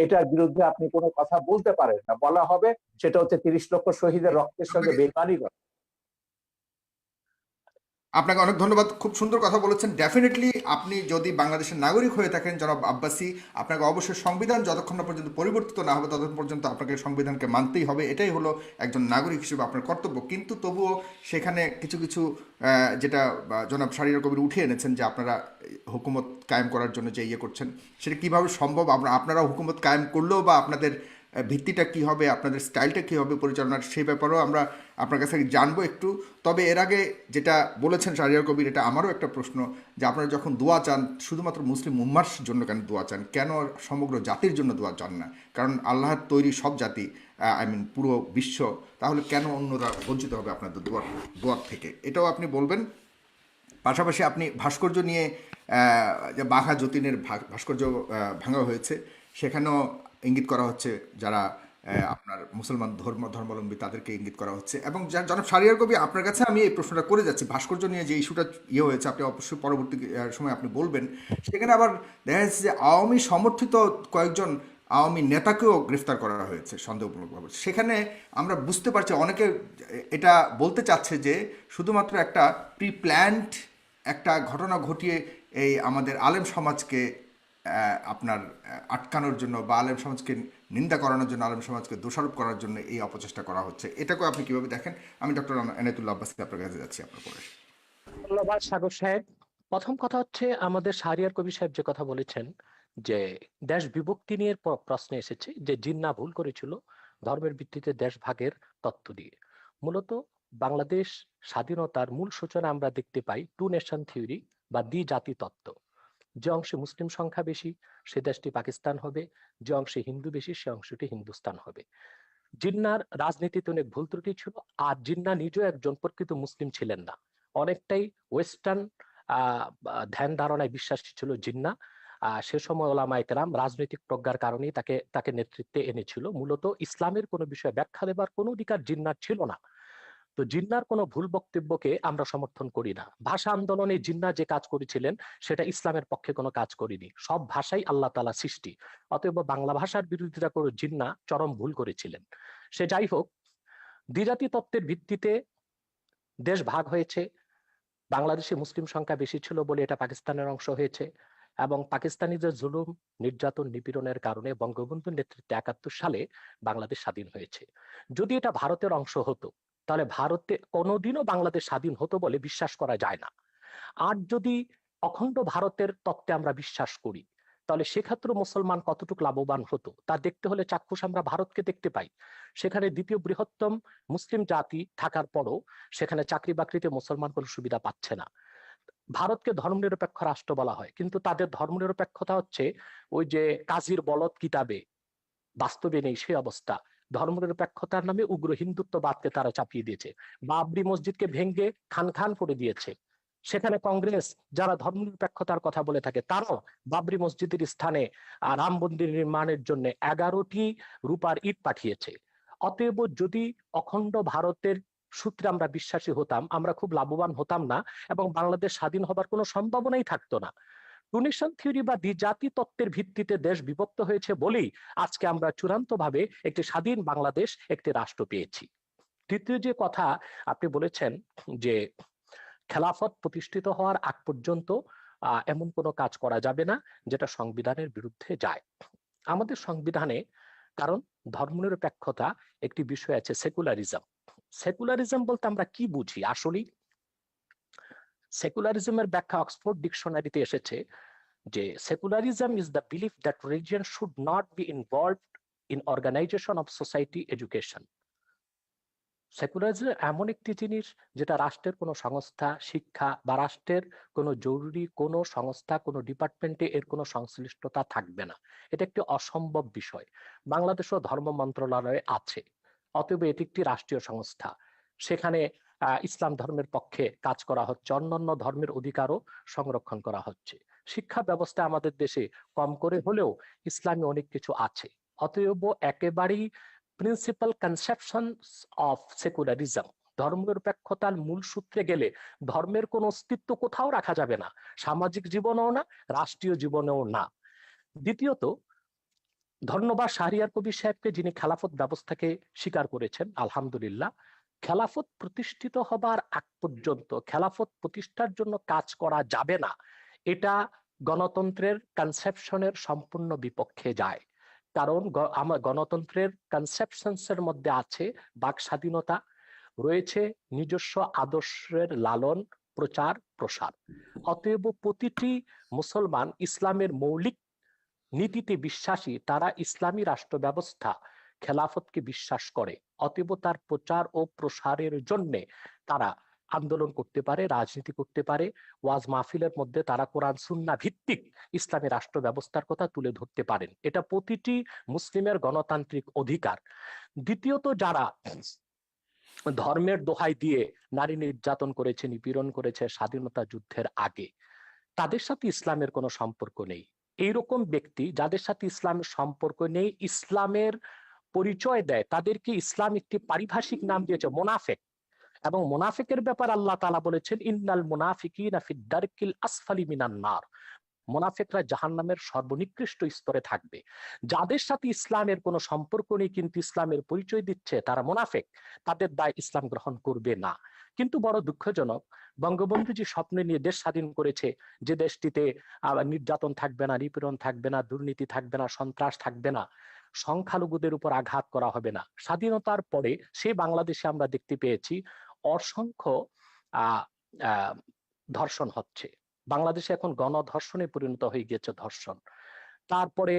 এটার বিরুদ্ধে আপনি কোনো কথা বলতে পারেন না। বলা হবে সেটা হচ্ছে ৩০ লক্ষ শহীদের রক্তের সঙ্গে বেইমানি করা। আপনাকে অনেক ধন্যবাদ, খুব সুন্দর কথা বলেছেন। ডেফিনেটলি আপনি যদি বাংলাদেশের নাগরিক হয়ে থাকেন জনাব আব্বাসী, আপনাকে অবশ্যই সংবিধান যতক্ষণ না পর্যন্ত পরিবর্তিত না হবে ততক্ষণ পর্যন্ত আপনাকে সংবিধানকে মানতেই হবে, এটাই হলো একজন নাগরিক হিসেবে আপনার কর্তব্য। কিন্তু তবুও সেখানে কিছু কিছু যেটা জনাব শাহরিয়ার কবির উঠে এনেছেন যে আপনারা হুকুমত কায়েম করার জন্য যে ইয়ে করছেন, সেটা কীভাবে সম্ভব? আপনারা হুকুমত কায়েম করলেও বা আপনাদের ভিত্তিটা কী হবে, আপনাদের স্টাইলটা কী হবে পরিচালনার, সেই ব্যাপারেও আমরা আপনার কাছে জানবো একটু। তবে এর আগে যেটা বলেছেন শাহরিয়ার কবির, এটা আমারও একটা প্রশ্ন, যে আপনারা যখন দোয়া চান শুধুমাত্র মুসলিম উম্মার জন্য কেন দোয়া চান, কেন সমগ্র জাতির জন্য দোয়া চান না? কারণ আল্লাহর তৈরি সব জাতি, পুরো বিশ্ব, তাহলে কেন অন্যরা বঞ্চিত হবে আপনাদের দোয়ার থেকে, এটাও আপনি বলবেন। পাশাপাশি আপনি ভাস্কর্য নিয়ে, যে বাঘা যতীনের ভাস্কর্য ভাঙা হয়েছে, সেখানেও ইঙ্গিত করা হচ্ছে যারা আপনার মুসলমান ধর্মাবলম্বী তাদেরকে ইঙ্গিত করা হচ্ছে। এবং জনাব শাহরিয়ার কবি, আপনার কাছে আমি এই প্রশ্নটা করে যাচ্ছি, ভাস্কর্য নিয়ে যে ইস্যুটা হয়েছে, আপনি অবশ্যই পরবর্তী সময় আপনি বলবেন। সেখানে আবার দেখা যাচ্ছে যে আওয়ামী সমর্থিত কয়েকজন আওয়ামী নেতাকেও গ্রেফতার করা হয়েছে সন্দেহমূলকভাবে। সেখানে আমরা বুঝতে পারছি অনেকে এটা বলতে চাচ্ছে যে শুধুমাত্র একটা প্রি প্ল্যান্ড একটা ঘটনা ঘটিয়ে এই আমাদের আলেম সমাজকে আপনার আটকানোর জন্য বা আলেম সমাজকে নিন্দা করানোর জন্য, আলেম সমাজকে দোষারোপ করার জন্য এই অপচেষ্টা করা হচ্ছে। এটাকে আপনি কিভাবে দেখেন? আমি ডক্টর এনায়েতুল্লাহ আব্বাসী আপনার কাছে যাচ্ছি আপনার পরে। ধন্যবাদ সাগর সাহেব। প্রথম কথা হচ্ছে, আমাদের শাহরিয়ার কবির সাহেব যে কথা বলেছেন যে দেশ বিভক্তি নিয়ে প্রশ্ন এসেছে যে জিন্নাহ ভুল করেছিল ধর্মের ভিত্তিতে দেশ ভাগের তত্ত্ব দিয়ে। মূলত বাংলাদেশ স্বাধীনতার মূল সূচনা আমরা দেখতে পাই টু নেশন থিওরি বা দ্বিজাতি তত্ত্ব। যে অংশে মুসলিম সংখ্যা বেশি সে দেশটি পাকিস্তান হবে, যে অংশে হিন্দু বেশি সে অংশটি হিন্দুস্তান হবে। জিন্নার রাজনীতিতে অনেক ভুল ত্রুটি ছিল, আর জিন্নাহ নিজেও একজন প্রকৃত মুসলিম ছিলেন না, অনেকটাই ওয়েস্টার্ন ধ্যান ধারণায় বিশ্বাসী ছিল জিন্নাহ। সে সময় ওলামায়ে কেরাম রাজনৈতিক প্রজ্ঞার কারণেই তাকে নেতৃত্বে এনেছিল। মূলত ইসলামের কোনো বিষয়ে ব্যাখ্যা দেবার কোনো অধিকার জিন্নাহর ছিল না। তো জিন্নাহর কোনো ভুল বক্তব্যকে আমরা সমর্থন করি না। ভাষা আন্দোলনে জিন্নাহ যে কাজ করেছিলেন সেটা ইসলামের পক্ষে কোনো কাজ করেনি। সব ভাষাই আল্লাহ তাআলা সৃষ্টি, অতএব বাংলা ভাষার বিরোধিতা করে জিন্নাহ চরম ভুল করেছিলেন। সে যাই হোক, দ্বিজাতি তত্ত্বের ভিত্তিতে দেশ ভাগ হয়েছে। বাংলাদেশে মুসলিম সংখ্যা বেশি ছিল বলে এটা পাকিস্তানের অংশ হয়েছে, এবং পাকিস্তানিদের জুলুম, নির্যাতন, নিপীড়নের কারণে বঙ্গবন্ধুর নেতৃত্বে ৭১ সালে বাংলাদেশ স্বাধীন হয়েছে। যদি এটা ভারতের অংশ হতো তাহলে ভারতে কোনোদিনও বাংলাদেশ স্বাধীন হতো বলে বিশ্বাস করা যায় না। আর যদি অখণ্ড ভারতের তত্ত্বে আমরা বিশ্বাস করি তাহলে সেক্ষেত্রে মুসলমান কতটুকু লাভবান হতো তা দেখতে হলে চাক্ষুষ আমরা ভারতকে দেখতে পাই। সেখানে দ্বিতীয় বৃহত্তম মুসলিম জাতি থাকার পরও সেখানে চাকরি বাকরিতে মুসলমান কোনো সুবিধা পাচ্ছে না। ভারতকে ধর্মনিরপেক্ষ রাষ্ট্র বলা হয়, কিন্তু তাদের ধর্মনিরপেক্ষতা হচ্ছে ওই যে কাজীর বলদ কিতাবে, বাস্তবে নেই সেই অবস্থা। ধর্মনিরপেক্ষতার নামে উগ্র হিন্দুত্ববাদকে তারা চাপিয়ে দিয়েছে। বাবরি মসজিদকে ভেঙ্গে খান খান করে দিয়েছে। সেখানে কংগ্রেস যারা ধর্মনিরপেক্ষতার কথা বলে থাকে তারাও বাবরি মসজিদের স্থানে রাম মন্দির নির্মাণের জন্য 11টি রূপার ইট পাঠিয়েছে। অতএব যদি অখণ্ড ভারতের সূত্রে আমরা বিশ্বাসী হতাম, আমরা খুব লাভবান হতাম না এবং বাংলাদেশ স্বাধীন হবার কোনো সম্ভাবনাই থাকতো না। টু নেশন থিওরি বা দ্বিজাতি তত্ত্বের ভিত্তিতে দেশ বিভক্ত হয়েছে বলেই আজকে আমরা চূড়ান্তভাবে একটি স্বাধীন বাংলাদেশ, একটি রাষ্ট্র পেয়েছি। তৃতীয় যে কথা আপনি বলেছেন যে খেলাফত প্রতিষ্ঠিত হওয়ার আগ পর্যন্ত এমন কোনো কাজ করা যাবে না যেটা সংবিধানের বিরুদ্ধে যায়। আমাদের সংবিধানে, কারণ ধর্মনিরপেক্ষতা একটি বিষয় আছে, সেকুলারিজম। সেকুলারিজম বলতে আমরা কি বুঝি? আসলে সেকুলারিজমের ব্যাখ্যা অক্সফোর্ড ডিকশনারিতে এসেছে যে secularism is the belief that religion should not be involved in organization of society, education. Secularism এমন একটি জিনিস যেটা রাষ্ট্রের কোনো সংস্থা, শিক্ষা বা রাষ্ট্রের কোনো জরুরি কোনো সংস্থা, কোনো ডিপার্টমেন্টে এর কোনো সংশ্লিষ্টতা থাকবে না। এটা একটি অসম্ভব বিষয়। বাংলাদেশও ধর্ম মন্ত্রণালয়ে আছে, অতএব এটি একটি রাষ্ট্রীয় সংস্থা। সেখানে ইসলাম ধর্মের পক্ষে কাজ করা হচ্ছে, অন্যান্য ধর্মের অধিকারও সংরক্ষণ করা হচ্ছে। শিক্ষা ব্যবস্থা আমাদের দেশে কম করে হলেও ইসলামী অনেক কিছু আছে। অতএব একেবারেই প্রিন্সিপাল কনসেপশন অফ সেকুলারিজম, ধর্মনিরপেক্ষতার মূল সূত্রে গেলে ধর্মের কোনো অস্তিত্ব কোথাও রাখা যাবে না, সামাজিক জীবনেও না, রাষ্ট্রীয় জীবনেও না। দ্বিতীয়ত, ধন্যবাদ শাহরিয়ার কবির সাহেবকে, যিনি খেলাফত ব্যবস্থাকে স্বীকার করেছেন। আলহামদুলিল্লাহ, খেলাফত প্রতিষ্ঠিত হবার আগ পর্যন্ত খেলাফত প্রতিষ্ঠার জন্য কাজ করা যাবে না, এটা গণতন্ত্রের কনসেপশনের সম্পূর্ণ বিপক্ষে যায়। কারণ আমার গণতন্ত্রের কনসেপশনস এর মধ্যে আছে বাক স্বাধীনতা, রয়েছে নিজস্ব আদর্শের লালন প্রচার প্রসার। অতএব প্রতিটি মুসলমান ইসলামের মৌলিক নীতিতে বিশ্বাসী, তারা ইসলামী রাষ্ট্র ব্যবস্থা খেলাফতকে বিশ্বাস করে। অতএব তার প্রচার ও প্রসারের জন্য তারা আন্দোলন করতে পারে, রাজনীতি করতে পারে, ওয়াজ মাহফিলের মধ্যে তারা কোরআন সুন্নাহ ভিত্তিক ইসলামী রাষ্ট্র ব্যবস্থার কথা তুলে ধরতে পারেন। এটা প্রতিটি মুসলিমের গণতান্ত্রিক অধিকার। দ্বিতীয়ত, যারা ধর্মের দোহাই দিয়ে নারী নির্যাতন করেছে, নিপীড়ন করেছে স্বাধীনতা যুদ্ধের আগে, তাদের সাথে ইসলামের কোনো সম্পর্ক নেই। এইরকম ব্যক্তি যাদের সাথে ইসলামের সম্পর্ক নেই, ইসলামের পরিচয় দেয়, তাদেরকে ইসলাম একটি পারিভাষিক নাম দিয়েছে মোনাফেক। এবং মোনাফেকের ব্যাপার আল্লাহ তাআলা বলেছেন, ইন্নাল মুনাফিকিনা ফিদ দারকিল আসফালি মিনান নার। মোনাফেকরা জাহান্নামের সর্বনিকৃষ্ট স্তরে থাকবে। যাদের সাথে ইসলামের কোনো সম্পর্ক নেই কিন্তু ইসলামের পরিচয় দিচ্ছে, তারা মোনাফেক, তাদের দায় ইসলাম গ্রহণ করবে না। কিন্তু বড় দুঃখজনক, বঙ্গবন্ধু যে স্বপ্ন নিয়ে দেশ স্বাধীন করেছে, যে দেশটিতে নির্যাতন থাকবে না, নিপীড়ন থাকবে না, দুর্নীতি থাকবে না, সন্ত্রাস থাকবে না, সংখ্যালঘুদের উপর আঘাত করা হবে না, স্বাধীনতার পরে সে বাংলাদেশে আমরা দেখতে পেয়েছি অসংখ্য আহ আহ ধর্ষণ হচ্ছে। বাংলাদেশে এখন গণধর্ষণে পরিণত হয়ে গিয়েছে ধর্ষণ। তারপরে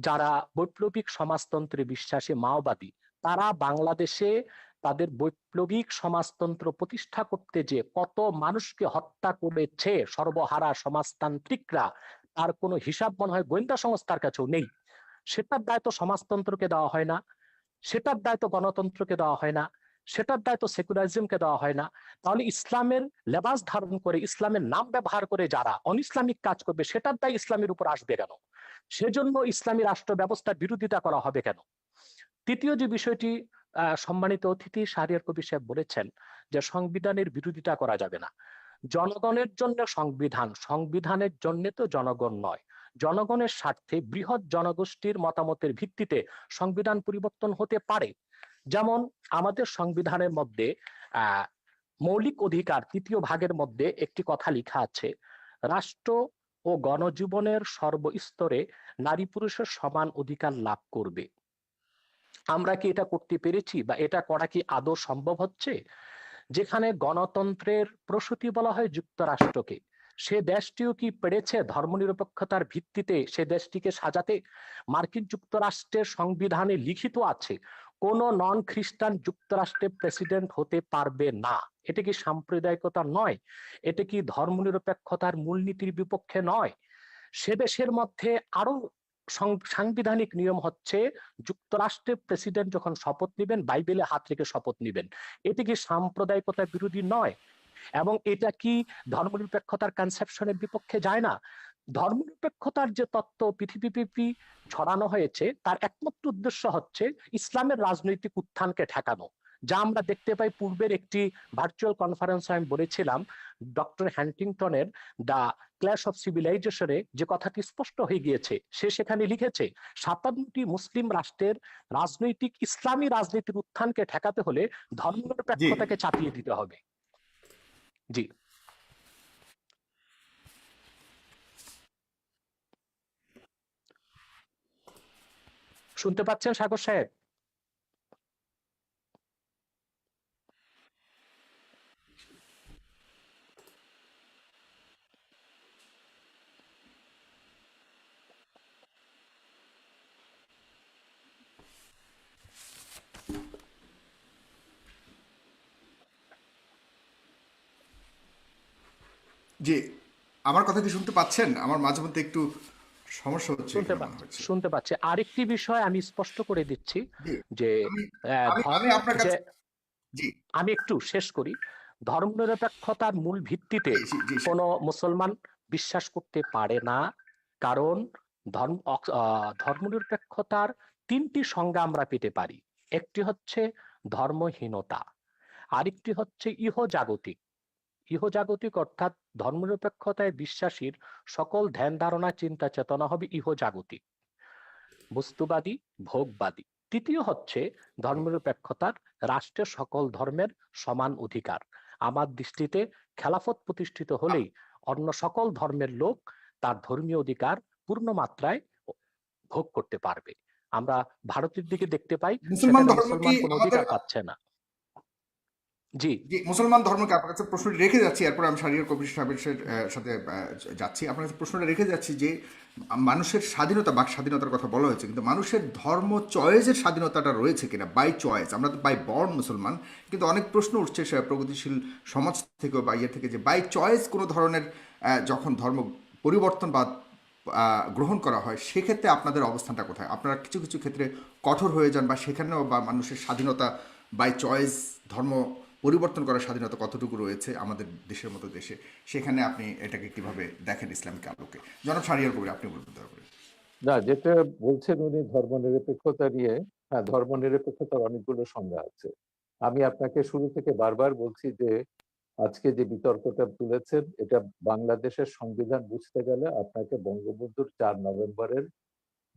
যারা বৈপ্লবিক সমাজতন্ত্রে বিশ্বাসী মাওবাদী, তারা বাংলাদেশে তাদের বৈপ্লবিক সমাজতন্ত্র প্রতিষ্ঠা করতে যে কত মানুষকে হত্যা করেছে সর্বহারা সমাজতান্ত্রিকরা, তার কোনো হিসাব মনে হয় গোয়েন্দা সংস্থার কাছেও নেই। সেটার দায়িত্ব সমাজতন্ত্রকে দেওয়া হয় না, সেটার দায়িত্ব গণতন্ত্রকে দেওয়া হয় না, সেটার দায়িত্ব সেকুলারিজমকে দেওয়া হয় না। তাহলে ইসলামের লেবাস ধারণ করে, ইসলামের নাম ব্যবহার করে যারা অনইসলামিক কাজ করবে, সেটার দায় ইসলামের উপর আসবে কেন? সেজন্য ইসলামী রাষ্ট্র ব্যবস্থার বিরোধিতা করা হবে কেন? তৃতীয় যে বিষয়টি সম্মানিত অতিথি শাহরিয়ার কবির সাহেব বলেছেন, যে সংবিধানের বিরোধিতা করা যাবে না। জনগণের জন্য সংবিধান, সংবিধানের জন্য তো জনগণ নয়। জনগণের স্বার্থে বৃহৎ জনগোষ্ঠীর মতামতের ভিত্তিতে সংবিধান পরিবর্তন হতে পারে। যেমন আমাদের সংবিধানের মধ্যে মৌলিক অধিকার তৃতীয় ভাগের মধ্যে একটি কথা লেখা আছে, রাষ্ট্র ও গণজীবনের সর্বস্তরে নারী পুরুষের সমান অধিকার লাভ করবে। আমরা কি এটা করতে পেরেছি, বা এটা করা কি আদৌ সম্ভব হচ্ছে? যেখানে গণতন্ত্রের প্রসূতি বলা হয় যুক্তরাষ্ট্রকে, সে দেশটিও কি পেরেছে ধর্মনিরপেক্ষতার ভিত্তিতে সে দেশটিকে সাজাতে? মার্কিন যুক্তরাষ্ট্রের সংবিধানে লিখিত আছে কোন নন খ্রিস্টান যুক্তরাষ্ট্রের প্রেসিডেন্ট হতে পারবে না। এটা কি সাম্প্রদায়িকতা নয়? এটা কি ধর্মনিরপেক্ষতার মূলনীতির বিপক্ষে নয়? সে দেশের মধ্যে আরো সাংবিধানিক নিয়ম হচ্ছে, যুক্তরাষ্ট্রের প্রেসিডেন্ট যখন শপথ নেবেন বাইবেলে হাত রেখে শপথ নেবেন। এটি কি সাম্প্রদায়িকতার বিরোধী নয়? এবং এটা কি ধর্মনিরপেক্ষতার কনসেপশনের বিপক্ষে যায় না? ধর্মনিরপেক্ষতার যে তত্ত্ব পৃথিবীব্যাপী ছড়ানো হয়েছে, তার একমাত্র উদ্দেশ্য হচ্ছে ইসলামের রাজনৈতিক উত্থানকে ঠেকানো। যা আমরা দেখতে পাই পূর্বের একটি ভার্চুয়াল কনফারেন্সে আমি বলেছিলাম, ডক্টর হ্যান্টিংটনের দ্য ক্ল্যাশ অফ সিভিলাইজেশনে যে কথাটি স্পষ্ট হয়ে গিয়েছে। সে সেখানে লিখেছে 57টি মুসলিম রাষ্ট্রের রাজনৈতিক ইসলামী রাজনীতির উত্থানকে ঠেকাতে হলে ধর্মনিরপেক্ষতাকে চাপিয়ে দিতে হবে। জি, শুনতে পাচ্ছেন সাগর সাহেব? জি, আমার কথা কি শুনতে পাচ্ছেন? আমার মাঝে মধ্যে একটু সমস্যা হচ্ছে শুনতে এখানে মনে পাচ্ছি, হচ্ছে। শুনতে পাচ্ছি। আরেকটি বিষয় আমি স্পষ্ট করে দিচ্ছি, জি, যে আমি আহ, আমি ধর আমি আপনার যে কাছে জি, আমি একটু শেষ করি। ধর্মনিরপেক্ষতার মূল ভিত্তিতে জি, জি, জি, কোনো মুসলমান বিশ্বাস করতে পারে না। কারণ ধর্মনিরপেক্ষতার তিনটি সংজ্ঞা আমরা পেতে পারি। একটি হচ্ছে ধর্মহীনতা, আরেকটি হচ্ছে ইহজাগতিক। ইহজাগতিক অর্থাৎ ধর্মনিরপেক্ষতায় বিশ্বাসীর সকল ধ্যান ধারণা চিন্তা চেতনা হবে ইহজাগতিক। বস্তুবাদী, ভোগবাদী। তৃতীয় হচ্ছে ধর্মনিরপেক্ষতার রাষ্ট্রের সকল ধর্মের সমান অধিকার। আমার দৃষ্টিতে খেলাফত প্রতিষ্ঠিত হলেই অন্য সকল ধর্মের লোক তার ধর্মীয় অধিকার পূর্ণ মাত্রায় ভোগ করতে পারবে। আমরা ভারতের দিকে দেখতে পাই মুসলমান সেখানে ধর্ম কি মুসলমান কোনো আমাদের, অধিকার পাচ্ছে না। জি, জি, মুসলমান ধর্মকে আপনার কাছে প্রশ্নটি রেখে যাচ্ছি, এরপর আমি শাহরিয়ার কবির সাহেবের সাথে যাচ্ছি। আপনার কাছে প্রশ্নটা রেখে যাচ্ছি যে মানুষের স্বাধীনতা, বাক স্বাধীনতার কথা বলা হয়েছে, কিন্তু মানুষের ধর্ম চয়েসের স্বাধীনতাটা রয়েছে কিনা, বাই চয়েস। আমরা তো বাই বর্ন মুসলমান, কিন্তু অনেক প্রশ্ন উঠছে সে প্রগতিশীল সমাজ থেকে বা ইয়ে থেকে, যে বাই চয়েস কোনো ধরনের যখন ধর্ম পরিবর্তন বা গ্রহণ করা হয়, সেক্ষেত্রে আপনাদের অবস্থানটা কোথায়? আপনারা কিছু কিছু ক্ষেত্রে কঠোর হয়ে যান, বা সেখানেও বা মানুষের স্বাধীনতা বাই চয়েস ধর্ম পরিবর্তন করার স্বাধীনতা কতটুকু রয়েছে আমাদের দেশের মতো দেশে, সেখানে আপনি এটাকে কিভাবে দেখেন ইসলামিক আলোকে? জনাব শাহরিয়ার কবির, আপনি বলতে দয়া করে। না, যেটা বলছেন উনি ধর্মনিরপেক্ষতা নিয়ে, হ্যাঁ, ধর্মনিরপেক্ষতার অনেকগুলো সংজ্ঞা আছে। আমি আপনাকে শুরু থেকে বারবার বলছি যে আজকে যে বিতর্কটা তুলেছেন, এটা বাংলাদেশের সংবিধান বুঝতে গেলে আপনাকে বঙ্গবন্ধুর 4 নভেম্বরে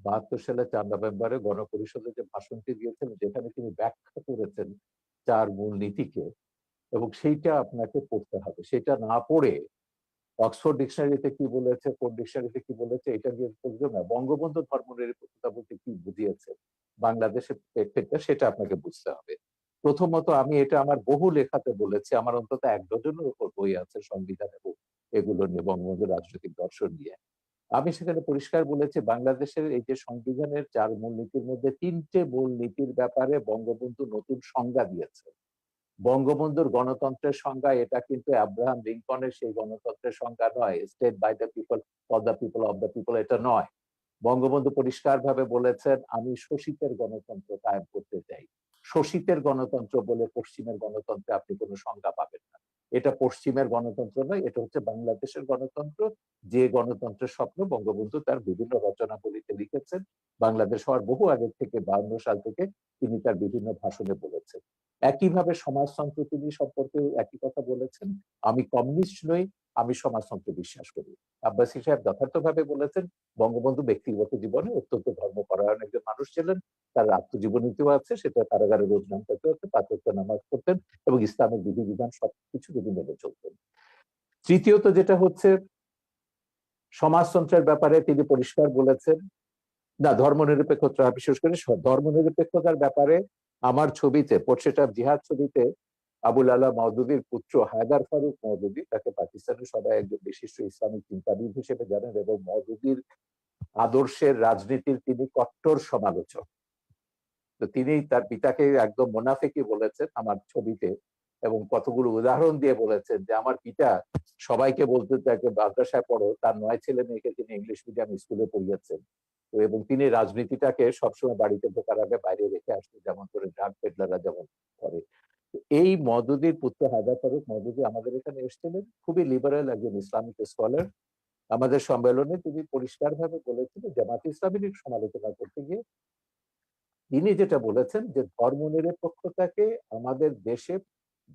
72 সালে 4 নভেম্বরে গণপরিষদে যে ভাষণটি দিয়েছেন, যেখানে তিনি ব্যাখ্যা করেছেন 4 মূলনীতিকে, এবং সেইটা আপনাকে পড়তে হবে। সেটা না পড়ে অক্সফোর্ড ডিকশনারিতে কি বলেছে, কোন ডিকশনারিতে কি বলেছে, এটা দিয়ে বুঝবে না। বঙ্গবন্ধু ধর্মনিরপেক্ষতা বলতে কি বুঝিয়েছে বাংলাদেশের প্রেক্ষিতে, সেটা আপনাকে বুঝতে হবে। প্রথমত, আমি এটা আমার বহু লেখাতে বলেছি, আমার অন্তত 1 ডজনের উপর বই আছে সংবিধান এবং এগুলো নিয়ে, বঙ্গবন্ধু রাজনৈতিক দর্শন নিয়ে। আমি সেখানে পরিষ্কার বলেছি, বাংলাদেশের এই যে সংবিধানের 4 মূলনীতির মধ্যে 3টে মূলনীতির ব্যাপারে বঙ্গবন্ধু নতুন সংজ্ঞা দিয়েছে। বঙ্গবন্ধুর গণতন্ত্রের সংজ্ঞা এটা কিন্তু আব্রাহাম লিঙ্কনের সেই গণতন্ত্রের সংজ্ঞা নয়, state by the people, for the people, of the people, এটা নয়। বঙ্গবন্ধু পরিষ্কারভাবে বলেছেন, আমি শোষিতের গণতন্ত্র কায়েম করতে চাই। শোষিতের গণতন্ত্র বলে পশ্চিমের গণতন্ত্রে আপনি কোনো সংজ্ঞা পাবেন না। এটা পশ্চিমের গণতন্ত্র নয়, এটা হচ্ছে বাংলাদেশের গণতন্ত্র, যে গণতন্ত্রের স্বপ্ন বঙ্গবন্ধু তার বিভিন্ন রচনাবলিতে লিখেছেন। বাংলাদেশ হওয়ার বহু আগে থেকে, 52 সাল থেকে তিনি তার বিভিন্ন ভাষণে বলেছেন। একইভাবে সমাজতন্ত্র তিনি সম্পর্কে একই কথা বলেছেন, আমি কমিউনিস্ট নই, আমি সমাজতন্ত্রে বিশ্বাস করি। আব্বাসী সাহেব যথার্থভাবে বলেছেন, বঙ্গবন্ধু ব্যক্তিগত জীবনে অত্যন্ত ধর্মপরায়ণ একজন মানুষ ছিলেন। তার আত্মজীবনীতেও আছে, সেটা কারাগারে রোজ নাম করতে হতো, 5 ওয়াক্ত নামাজ পড়তেন এবং ইসলামের বিধিবিধান সবকিছু তিনি মেনে চলতেন। তৃতীয়ত যেটা হচ্ছে, সমাজতন্ত্রের ব্যাপারে তিনি পরিষ্কার বলেছেন, না, ধর্মনিরপেক্ষতা, বিশেষ করে ধর্মনিরপেক্ষতার ব্যাপারে আমার ছবিতে, পোর্ট্রেট অফ জিহাদ ছবিতে, আবুল আলা মওদুদির পুত্র হায়দার ফারুক মওদুদি, তাকে পাকিস্তানের সবাই একজন বিশিষ্ট ইসলামিক চিন্তাবিদ হিসেবে জানেন, এবং মওদুদির আদর্শের রাজনীতির তিনি কট্টর সমালোচক। তো তিনি তার পিতাকে একদম মোনাফেকি বলেছেন আমার ছবিতে, এবং কতগুলো উদাহরণ দিয়ে বলেছেন যে আমার পিতা সবাইকে বলতে তাকে মাদ্রাসায় পড়ো, তার 9 ছেলে মেয়েকে তিনি ইংলিশ মিডিয়াম স্কুলে পড়িয়েছেন। তো এবং তিনি রাজনীতিটাকে সবসময় বাড়িতে ঢোকার আগে বাইরে রেখে আসতেন, যেমন করে ড্রাগ পেডলাররা যেমন করে। এই মওদুদির পুত্র হায়দার ফারুক মওদুদি আমাদের এখানে এসেছিলেন, খুবই লিবারেল একজন ইসলামিক স্কলার। আমাদের সম্মেলনে তিনি পরিষ্কারভাবে বলেছিলেন, জামাত ইসলামীর সমালোচনা করতে গিয়ে তিনি যেটা বলেছেন যে ধর্মনিরপেক্ষতাকে আমাদের দেশে,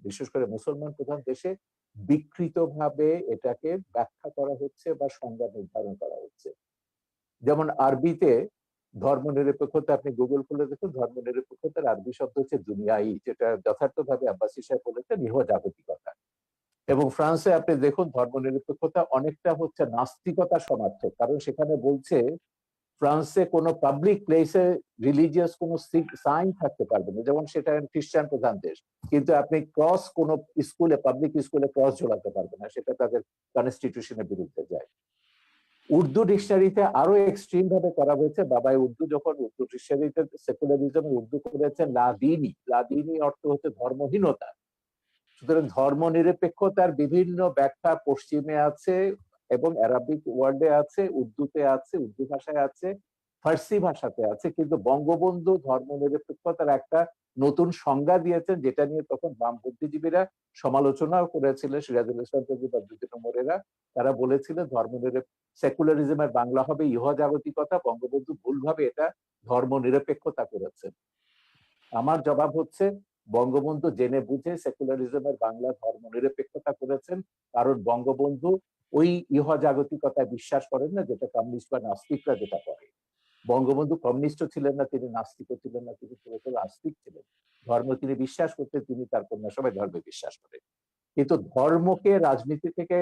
বিশেষ করে মুসলমান প্রধান দেশে, বিকৃতভাবে এটাকে ব্যাখ্যা করা হচ্ছে বা সংজ্ঞা নির্ধারণ করা হচ্ছে। যেমন আরবিতে ধর্মনিরপেক্ষতা, আপনি গুগল খুলে দেখুন, ধর্মনিরপেক্ষতার আরবি শব্দ হচ্ছে দুনিয়াই, যেটা যথার্থভাবে আব্বাসী সাহেব বলেছেন ইহজাগতিকতা। এবং ফ্রান্সে আপনি দেখুন, ধর্মনিরপেক্ষতা অনেকটা হচ্ছে নাস্তিকতা সমার্থক, কারণ সেখানে বলছে ফ্রান্সে কোনো পাবলিক প্লেসে রিলিজিয়াস কোনো সাইন থাকতে পারবে না, যেমন সেটা খ্রিস্টান প্রধান দেশ, কিন্তু আপনি ক্রস কোনো স্কুলে, পাবলিক স্কুলে ক্রস ঝোলাতে পারবে না, সেটা তাদের কনস্টিটিউশনের বিরুদ্ধে যায়। উর্দু ডিকশনারিতে আরো এক্সট্রিম ভাবে করা হয়েছে। বাবাই উর্দু যখন উর্দু ডিকশনারিতে সেকুলারিজম উর্দু করেছেন লাদিনী, লাদিনী অর্থ হচ্ছে ধর্মহীনতা। সুতরাং ধর্মনিরপেক্ষতার বিভিন্ন ব্যাখ্যা পশ্চিমে আছে এবং অ্যারাবিক ওয়ার্ডে আছে, উর্দুতে আছে, উর্দু ভাষায় আছে, ফার্সি ভাষাতে আছে, কিন্তু বঙ্গবন্ধু ধর্মনিরপেক্ষতার একটা নতুন সংজ্ঞা দিয়েছেন, যেটা নিয়ে তখন বাম বুদ্ধিজীবীরা সমালোচনাও করেছিলেন, সিরাজুল ইসলাম তৈরি, বদরুদ্দিন উমরেরা। তারা বলেছিলেন সেকুলারিজমের বাংলা হবে ইহজাগতিকতা, বঙ্গবন্ধু ভুলভাবে এটা ধর্মনিরপেক্ষতা করেছেন। আমার জবাব হচ্ছে, বঙ্গবন্ধু জেনে বুঝে সেকুলারিজমের বাংলা ধর্মনিরপেক্ষতা করেছেন, কারণ বঙ্গবন্ধু ওই ইহজাগতিকতায় বিশ্বাস করেন না, যেটা কমিউনিস্ট বা নাস্তিকরা যেটা করে। বঙ্গবন্ধু কমিউনিস্ট ছিলেন না, তিনি নাস্তিকও ছিলেন না, তিনি পুরোপুরি আস্তিক ছিলেন। ধর্ম তিনি বিশ্বাস করতেন, তিনি তার কন্যা সবাই ধর্মে বিশ্বাস করেন। কিন্তু ধর্মকে রাজনীতি থেকে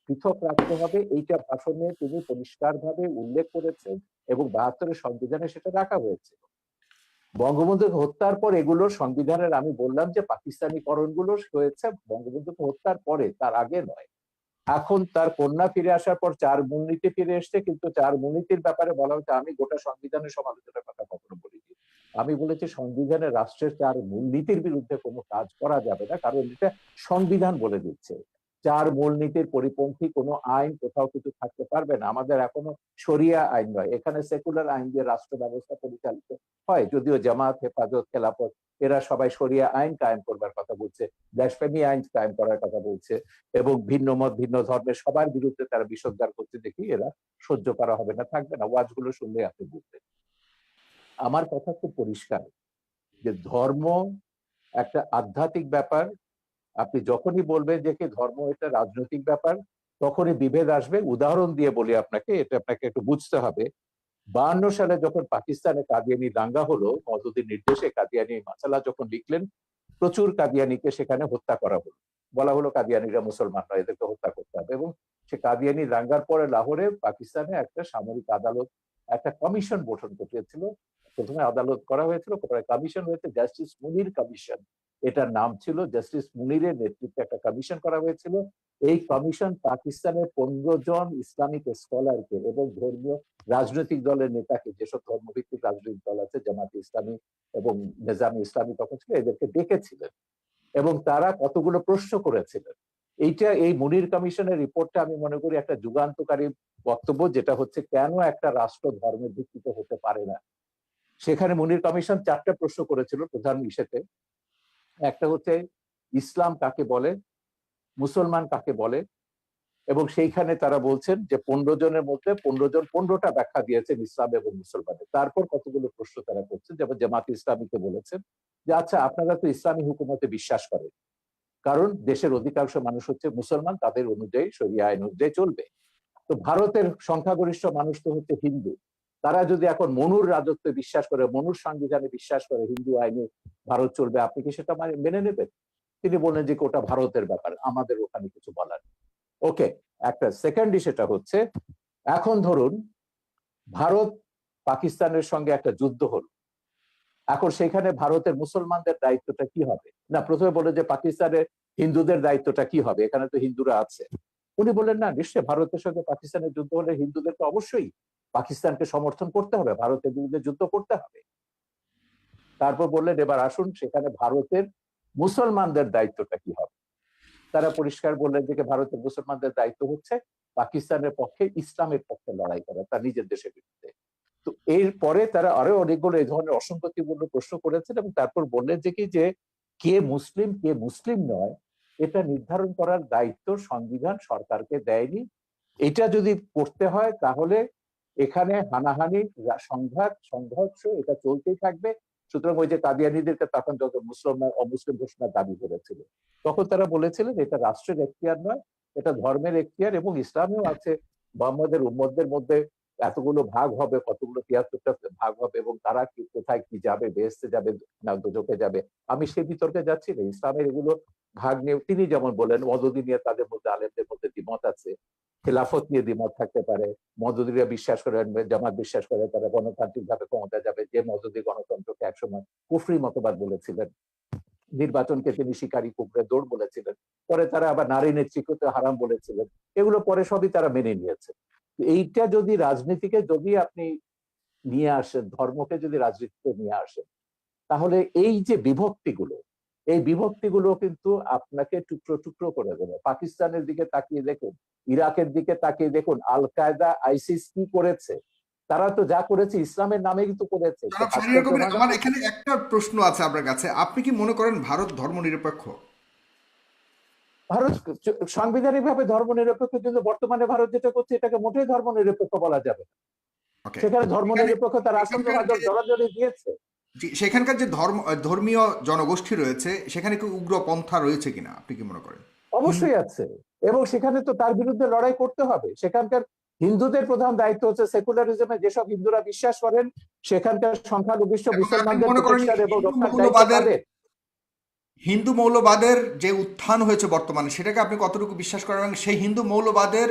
পৃথক রাখতে হবে, এইটা ভাষণে তিনি পরিষ্কারভাবে উল্লেখ করেছেন এবং ৭২-এর সংবিধানে সেটা রাখা হয়েছে। বঙ্গবন্ধু হত্যার পর এগুলো সংবিধানের, আমি বললাম যে পাকিস্তানিকরণ গুলো হয়েছে বঙ্গবন্ধুকে হত্যার পরে, তার আগে নয়। এখন তার কন্যা ফিরে আসার পর ৪ মূলনীতি ফিরে এসছে, কিন্তু ৪ মূলনীতির ব্যাপারে বলা হচ্ছে, আমি গোটা সংবিধানের সমালোচনার কথা কখনো বলিনি। আমি বলেছি সংবিধানে রাষ্ট্রের ৪ মূলনীতির বিরুদ্ধে কোনো কাজ করা যাবে না, কারণ এটা সংবিধান বলে দিচ্ছে। ৪ মূলনীতির পরিপন্থী কোনো আইন কোথাও কিছু থাকতে পারবে না। আমাদের এখনো শরিয়া আইন নয়, এখানে সেকুলার আইন দিয়ে রাষ্ট্র ব্যবস্থা পরিচালিত হয়, যদিও জামাত, হেফাজত, খেলাফত এরা সবাই শরিয়া আইন কায়েম করবার কথা বলছে, দেশপ্রেমী আইন কায়েম করার কথা বলছে, এবং ভিন্ন মত ভিন্ন ধর্মের সবার বিরুদ্ধে তারা বিষোদ্গার করতে দেখি এরা সহ্য করা হবে না, থাকবে না। ওয়াজগুলো শুনলে আপনি বুঝবেন। আমার কথা খুব পরিষ্কার যে ধর্ম একটা আধ্যাত্মিক ব্যাপার। আপনি যখনই বলবেন যে কি ধর্ম এটা রাজনৈতিক ব্যাপার, তখনই বিভেদ আসবে। উদাহরণ দিয়ে বলি আপনাকে, এটা আপনাকে একটু বুঝতে হবে। ৫২ সালে যখন পাকিস্তানে কাদিয়ানি দাঙ্গা হলো, মওদুদির নির্দেশে কাদিয়ানি মাসালা যখন লিখলেন, প্রচুর কাদিয়ানিকে সেখানে হত্যা করা হলো। বলা হলো কাদিয়ানিরা মুসলমান নয়, এদেরকে হত্যা করতে হবে। এবং সে কাদিয়ানি দাঙ্গার পরে লাহোরে পাকিস্তানে একটা সামরিক আদালত একটা কমিশন গঠন করেছিল। প্রথমে আদালত করা হয়েছিল, পরে কমিশন হয়েছে, জাস্টিস মুনির কমিশন এটার নাম ছিল। জাস্টিস মুনিরের নেতৃত্বে একটা কমিশন করা হয়েছিল। এই কমিশন পাকিস্তানের ১৫ জন ইসলামিক স্কলারকে এবং ধর্মীয় রাজনৈতিক দলের নেতাকে, যেসব ধর্মভিত্তিক রাজনৈতিক দল আছে, জামাত ইসলামী এবং নেজামি ইসলামী তখন ছিল, এদেরকে ডেকেছিলেন এবং তারা কতগুলো প্রশ্ন করেছিলেন। এই মুনির কমিশনের রিপোর্টটা আমি মনে করি একটা যুগান্তকারী বক্তব্য, যেটা হচ্ছে কেন একটা রাষ্ট্র ধর্মের ভিত্তিতে হতে পারে না। সেখানে মুনির কমিশন ৪টা প্রশ্ন করেছিল প্রধান ইস্যুতে। একটা হচ্ছে ইসলাম কাকে বলে, মুসলমান কাকে বলে, এবং সেইখানে তারা বলছেন যে ১৫ জনের মধ্যে ১৫ জন ১৫টা ব্যাখ্যা দিয়েছেন ইসলাম এবং মুসলমানের। তারপর কতগুলো প্রশ্ন তারা করছেন, যেমন জামাত ইসলামীকে বলেছেন যে আচ্ছা আপনারা তো ইসলামী হুকুমতে বিশ্বাস করেন, কারণ দেশের অধিকাংশ মানুষ হচ্ছে মুসলমান, তাদের অনুযায়ী শরিয়া আইন অনুযায়ী চলবে। তো ভারতের সংখ্যাগরিষ্ঠ মানুষ তো হচ্ছে হিন্দু, তারা যদি এখন মনুর রাজত্বে বিশ্বাস করে, মনুর সংবিধানে বিশ্বাস করে, হিন্দু আইনে ভারত চলবে, আপনি কি সেটা মেনে নেবেন? তিনি বললেন যে ওটা ভারতের ব্যাপার, আমাদের ওখানে কিছু বলার। ওকে, একটা সেকেন্ড সেটা হচ্ছে, এখন ধরুন ভারত পাকিস্তানের সঙ্গে একটা যুদ্ধ হলো, এখন সেখানে ভারতের মুসলমানদের দায়িত্বটা কি হবে? না, প্রথমে বলে যে পাকিস্তানের হিন্দুদের দায়িত্বটা কি হবে, এখানে তো হিন্দুরা আছে। উনি বললেন না, নিশ্চয়ই ভারতের সঙ্গে পাকিস্তানের যুদ্ধ হলে হিন্দুদেরকে অবশ্যই পাকিস্তানকে সমর্থন করতে হবে, ভারতের বিরুদ্ধে যুদ্ধ করতে হবে। তারপর বললেন এবার আসুন সেখানে ভারতের মুসলমানদের দায়িত্বটা কি হবে। তারা পরিষ্কার বললেন যে ভারতের মুসলমানদের দায়িত্ব হচ্ছে পাকিস্তানের পক্ষে, ইসলামের পক্ষে লড়াই করা, তার নিজের দেশের বিরুদ্ধে। তো এরপরে তারা আরো অনেকগুলো এই ধরনের অসঙ্গতিপূর্ণ প্রশ্ন করেছেন এবং তারপর বললেন যে কি যে কে মুসলিম নয় এটা নির্ধারণ করার দায়িত্ব সংবিধান সরকারকে দেয়নি। এটা যদি করতে হয় তাহলে এখানে হানাহানি, সংঘর্ষ এটা চলতেই থাকবে। সুতরাং ওই যে কাদিয়ানীদেরকে তখন যত মুসলমান অমুসলিম ঘোষণার দাবি করেছিল, তখন তারা বলেছিলেন এটা রাষ্ট্রের এখতিয়ার নয়, এটা ধর্মের এখতিয়ার, এবং ইসলামেও আছে মোহাম্মদের উম্মতদের মধ্যে এতগুলো ভাগ হবে, কতগুলো ৭৩টা ভাগ হবে, এবং তারা কি কোথায় কি যাবে, বেহেশতে যাবে না দোজখে যাবে, আমি সেই বিতর্কে যাচ্ছি না। ইসলামের এগুলো ভাগ নিয়ে তিনি যেমন বলেন, মদদি নিয়ে তাদের মধ্যে আলেমদের মধ্যে দ্বিমত আছে, খেলাফত নিয়ে দ্বিমত থাকতে পারে। মদদিরা বিশ্বাস করেন, জামাত বিশ্বাস করে তারা গণতান্ত্রিক ভাবে ক্ষমতা যাবে, যে মদদি গণতন্ত্রকে একসময় কুফরি মতবাদ বলেছিলেন, নির্বাচনকে তিনি শিকারী কুকুরের দৌড় বলেছিলেন, পরে তারা আবার নারী নেতৃত্বকে হারাম বলেছিলেন, এগুলো পরে সবই তারা মেনে নিয়েছে। এইটা যদি রাজনীতিকে যদি আপনি নিয়ে আসেন, ধর্মকে যদি রাজনীতিতে নিয়ে আসেন, তাহলে এই যে বিভক্তিগুলো, এই বিভক্তিগুলো কিন্তু আপনাকে টুকরো টুকরো করে দেবে। পাকিস্তানের দিকে তাকিয়ে দেখুন, ইরাকের দিকে তাকিয়ে দেখুন, আল কায়দা, আইসিস কি করেছে, তারা তো যা করেছে ইসলামের নামে কিন্তু করেছে। আমার এখানে একটা প্রশ্ন আছে আপনার কাছে, আপনি কি মনে করেন ভারত ধর্মনিরপেক্ষ? ভারত সাংবিধানিক ভাবে ধর্মনিরপেক্ষ, কিন্তু বর্তমানে ভারত যেটা করছে এটাকে মোটেই ধর্মনিরপেক্ষ বলা যাবে। সেখানে ধর্মনিরপেক্ষতা রাষ্ট্র জড়াজড়ি দিয়েছে। সেখানকার যে ধর্মীয় জনগোষ্ঠী রয়েছে সেখানে কি উগ্র পন্থা রয়েছে কিনা আপনি কি মনে করেন? অবশ্যই আছে, এবং সেখানে তো তার বিরুদ্ধে লড়াই করতে হবে। সেখানকার হিন্দুদের প্রধান দায়িত্ব হচ্ছে সেকুলারিজমে যেসব হিন্দুরা বিশ্বাস করেন সেখানকার সংখ্যালঘিষ্ঠ এবং আপনি মুসলমানদের মনে করেন প্রতিষ্ঠার এবং হিন্দু রক্ষার দায়িত্ব মৌলবাদের তাদের। হিন্দু মৌলবাদের যে উত্থান হয়েছে বর্তমানে, সেটাকে আপনি কতটুকু বিশ্বাস করেন এবং সেই হিন্দু মৌলবাদের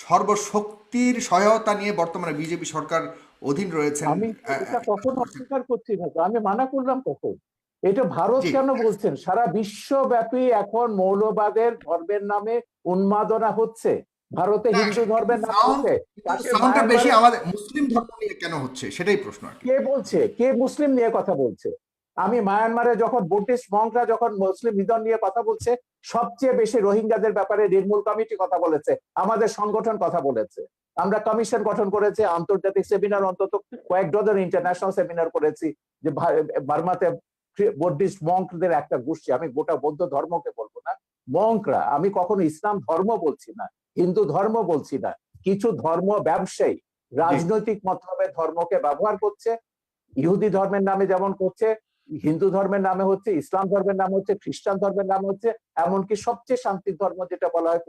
সর্বশক্তির সহায়তা নিয়ে বর্তমানে বিজেপি সরকার অধীন রয়েছেন? আমি এটা কখনো অস্বীকার করছি না তো, আমি মানা করলাম কখন? এটা ভারত জি, কেন বলছেন? সারা বিশ্বব্যাপী এখন মৌলবাদের ধর্মের নামে উন্মাদনা হচ্ছে। ভারতে না, হিন্দু ধর্মের নামে সাউন্ড হচ্ছে, পাশে সাউন্ডটা বেশি মায়ানমারে। আমাদের মুসলিম ধর্ম নিয়ে কেন হচ্ছে সেটাই প্রশ্ন আর কি। কে বলছে? কে মুসলিম নিয়ে কথা বলছে? আমি মায়ানমারে যখন বুদ্ধিস্ট মংকরা যখন মুসলিম নিধন নিয়ে কথা বলছে, সবচেয়ে বেশি রোহিঙ্গাদের ব্যাপারে নির্মূল কমিটি কথা বলেছে, আমাদের সংগঠন কথা বলেছে। আমরা কমিশন গঠন করেছি, আন্তর্জাতিক সেমিনার অন্তত কয়েক ডজন ইন্টারন্যাশনাল সেমিনার করেছি যে বার্মাতে বুদ্ধিস্ট মংকদের একটা গোষ্ঠী, আমি গোটা বৌদ্ধ ধর্মকে বলবো না, মংকরা, আমি কখনো ইসলাম ধর্ম বলছি না, হিন্দু ধর্ম বলছি না, কিছু ধর্ম ব্যবসায়ী রাজনৈতিক মতলবে ধর্মকে ব্যবহার করছে। ইহুদি ধর্মের নামে যেমন করছে, হিন্দু ধর্মের নামে হচ্ছে, ইসলাম ধর্মের নামে হচ্ছে, খ্রিস্টান ধর্মের নামে হচ্ছে, এমনকি সবচেয়ে শান্তির ধর্ম যেটা বলা হয়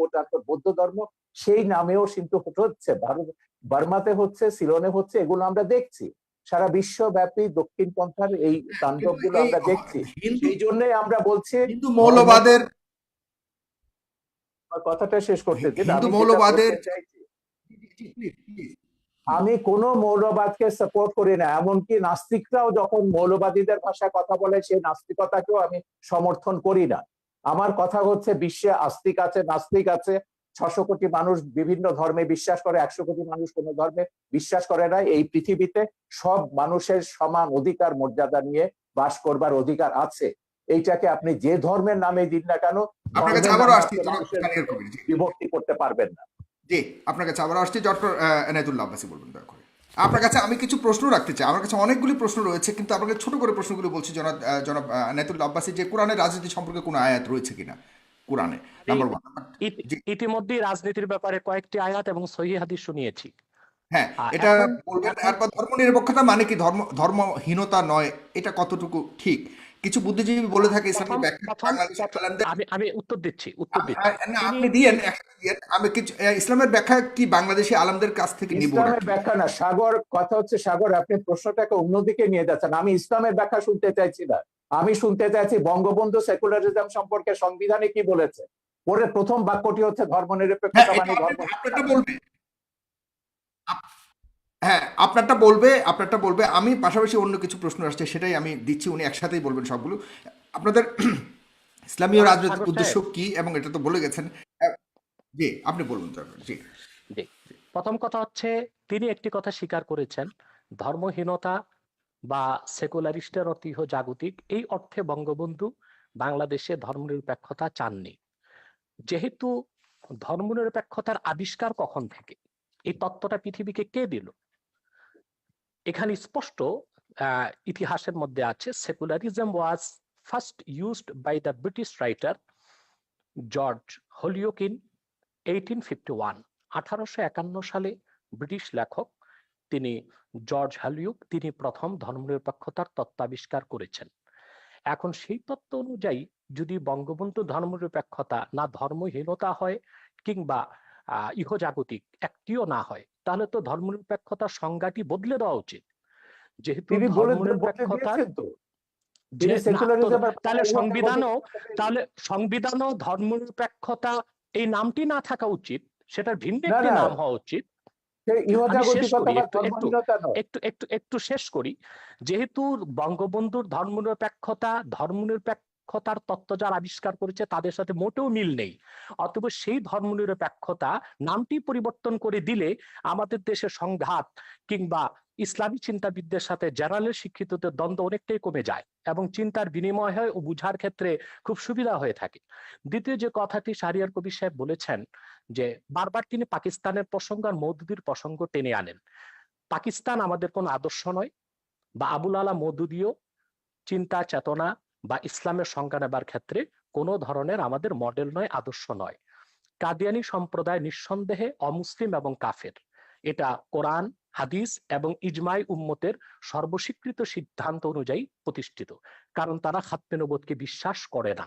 বৌদ্ধ ধর্ম, সেই নামেও কিন্তু হচ্ছে। ভারত বার্মাতে হচ্ছে, সিলনে হচ্ছে, এগুলো আমরা দেখছি। সারা বিশ্বব্যাপী দক্ষিণ পন্থার এই কিন্তু তাণ্ডবগুলো এই আমরা দেখছি। হিন্দু সেই জন্যই আমরা বলছি হিন্দু ধর্মকে। মৌলবাদের কথাটা শেষ করতে দিন, হিন্দু আমি যেটা মৌলবাদের বলতে চাইছি, প্লিজ প্লিজ। আমি কোনো মৌলবাদকে সাপোর্ট করি না, এমনকি নাস্তিকরাও যখন মৌলবাদীদের ভাষায় কথা বলে সেই নাস্তিকতাকেও আমি সমর্থন করি না। আমার কথা হচ্ছে বিশ্বে আস্তিক আছে, নাস্তিক আছে, 600 কোটি মানুষ বিভিন্ন ধর্মে বিশ্বাস করে, 100 কোটি মানুষ কোনো ধর্মে বিশ্বাস করে না। এই পৃথিবীতে সব মানুষের সমান অধিকার মর্যাদা নিয়ে বাস করবার অধিকার আছে। এইটাকে আপনি যে ধর্মের নামে দিন না কেন, আপনার কাছে ধর্মের আবারও নামে আসছি আপনি জনাব মানুষের সানিয়ার কবির জি। বিভক্তি করতে পারবেন না। জি, আপনার কাছে আবারও আসছি ডক্টর এনায়েতুল্লাহ আব্বাসী, বলবেন দয়া করে। আপনার কাছে আমি কিছু প্রশ্ন রাখতে চাই, আমার কাছে অনেকগুলি প্রশ্ন রয়েছে, কিন্তু আপনাকে ছোট করে প্রশ্নগুলো বলছি। জনাব জনাব এনায়েতুল্লাহ আব্বাসী, যে কোরআনের রাজনীতি সম্পর্কে কোনো আয়াত রয়েছে কিনা কোরআনে, নাম্বার ওয়ান। জি, ইতিমধ্যেই রাজনীতির ব্যাপারে কয়েকটি আয়াত এবং সহিহ হাদিস শুনিয়েছি। হ্যাঁ, এটা এখন বলবেন। এখন তারপর ধর্মনিরপেক্ষতা মানে কি, ধর্মহীনতা নয়, এটা কতটুকু ঠিক? কিছু বুদ্ধিজীবী বলে থাকে প্রথম ইসলামের ব্যাখ্যা প্রথম বাংলাদেশের প্রথম আলেমদের। আমি উত্তর দিচ্ছি। না, তিনি আপনি দিয়েন, একসাথে দিয়েন। আমি কিছু ইসলামের ব্যাখ্যা কি বাংলাদেশি আলেমদের কাছ থেকে নিব ইসলামের নাকি? ব্যাখ্যা না সাগর, কথা হচ্ছে সাগর, আপনি প্রশ্নটাকে অন্যদিকে নিয়ে যাচ্ছেন। আমি ইসলামের ব্যাখ্যা শুনতে চাইছি না, আমি শুনতে চাইছি বঙ্গবন্ধু সেকুলারিজম সম্পর্কে সংবিধানে কি বলেছে। পরে প্রথম বাক্যটি হচ্ছে ধর্ম হ্যাঁ, নিরপেক্ষতা এটা মানে ধর্ম। আপনারটা বলবে। হ্যাঁ, আপনারটা বলবে। আমি পাশাপাশি অন্য কিছু প্রশ্ন আসছে, সেটাই আমি দিচ্ছি, উনি একসাথেই বলবেন সবগুলো। আপনাদের ইসলামীয় রাজনৈতিক সাগর উদ্দেশ্য সাহেব, কি, এবং এটা তো বলে গেছেন। আহ, জি, আপনি বলুন দয়া করে। জি জি, প্রথম কথা হচ্ছে তিনি একটি কথা স্বীকার করেছেন, ধর্মহীনতা বা সেকুলারিস্টের অর্থ জাগতিক, এই অর্থে বঙ্গবন্ধু বাংলাদেশে ধর্মনিরপেক্ষতা চাননি। যেহেতু ধর্মনিরপেক্ষতার আবিষ্কার কখন থেকে, এই তত্ত্বটা পৃথিবীকে কে দিল? এখানে স্পষ্ট ইতিহাসের মধ্যে আছে, secularism was first used by the British writer George Holyoake in 1851। 1851 সালে ব্রিটিশ লেখক তিনি জর্জ হলিওক, তিনি প্রথম ধর্মনিরপেক্ষতার তত্ত্ব আবিষ্কার করেছেন। এখন সেই তত্ত্ব অনুযায়ী যদি বঙ্গবন্ধু ধর্মনিরপেক্ষতা না ধর্মহীনতা হয় কিংবা ইহজাগতিক একটিও না হয়, তাহলে তো ধর্মনিরপেক্ষতার সংজ্ঞাটি বদলে দেওয়া উচিত। যেহেতু তিনি বলতে ধর্মনিরপেক্ষতার দিয়েছেন তো, যে তিনি না তো, সেকুলারিজমের তাহলে সংবিধানও ধর্মনিরপেক্ষতা এই নামটি না থাকা উচিত, সেটার ভিন্ন না একটি না, নাম হওয়া উচিত। আমি শেষ ইহজাগতিকতা করি, বা একটু একটু ধর্মহীনতা নয়। একটু একটু একটু শেষ করি। যেহেতু বঙ্গবন্ধুর ধর্মনিরপেক্ষতার তত্ত্ব যারা আবিষ্কার করেছে তাদের সাথে মোটেও মিল নেই, অতএব সেই ধর্মনিরপেক্ষতা নামটি পরিবর্তন করে দিলে আমাদের দেশে সংঘাত কিংবা ইসলামী চিন্তাবিদদের সাথে জেনারেল শিক্ষিতদের দ্বন্দ্ব অনেকটাই কমে যায় এবং চিন্তার বিনিময় হয় ও বুঝার ক্ষেত্রে খুব সুবিধা হয়ে থাকে। দ্বিতীয় যে কথাটি শাহরিয়ার কবির সাহেব বলেছেন, যে বারবার তিনি পাকিস্তানের প্রসঙ্গ আর মওদুদির প্রসঙ্গ টেনে আনেন। পাকিস্তান আমাদের কোন আদর্শ নয়, বা আবুল আলা মওদুদিও চিন্তা চেতনা বা ইসলামের সংজ্ঞা নেবার ক্ষেত্রে কোনো ধরনের আমাদের মডেল নয়, আদর্শ নয়। কাদিয়ানি সম্প্রদায় নিঃসন্দেহে অমুসলিম এবং কাফের, এটা কোরআন হাদিস এবং ইজমাই উম্মতের সর্বস্বীকৃত সিদ্ধান্ত অনুযায়ী প্রতিষ্ঠিত, কারণ তারা খাতমে নবুয়তকে বিশ্বাস করে না।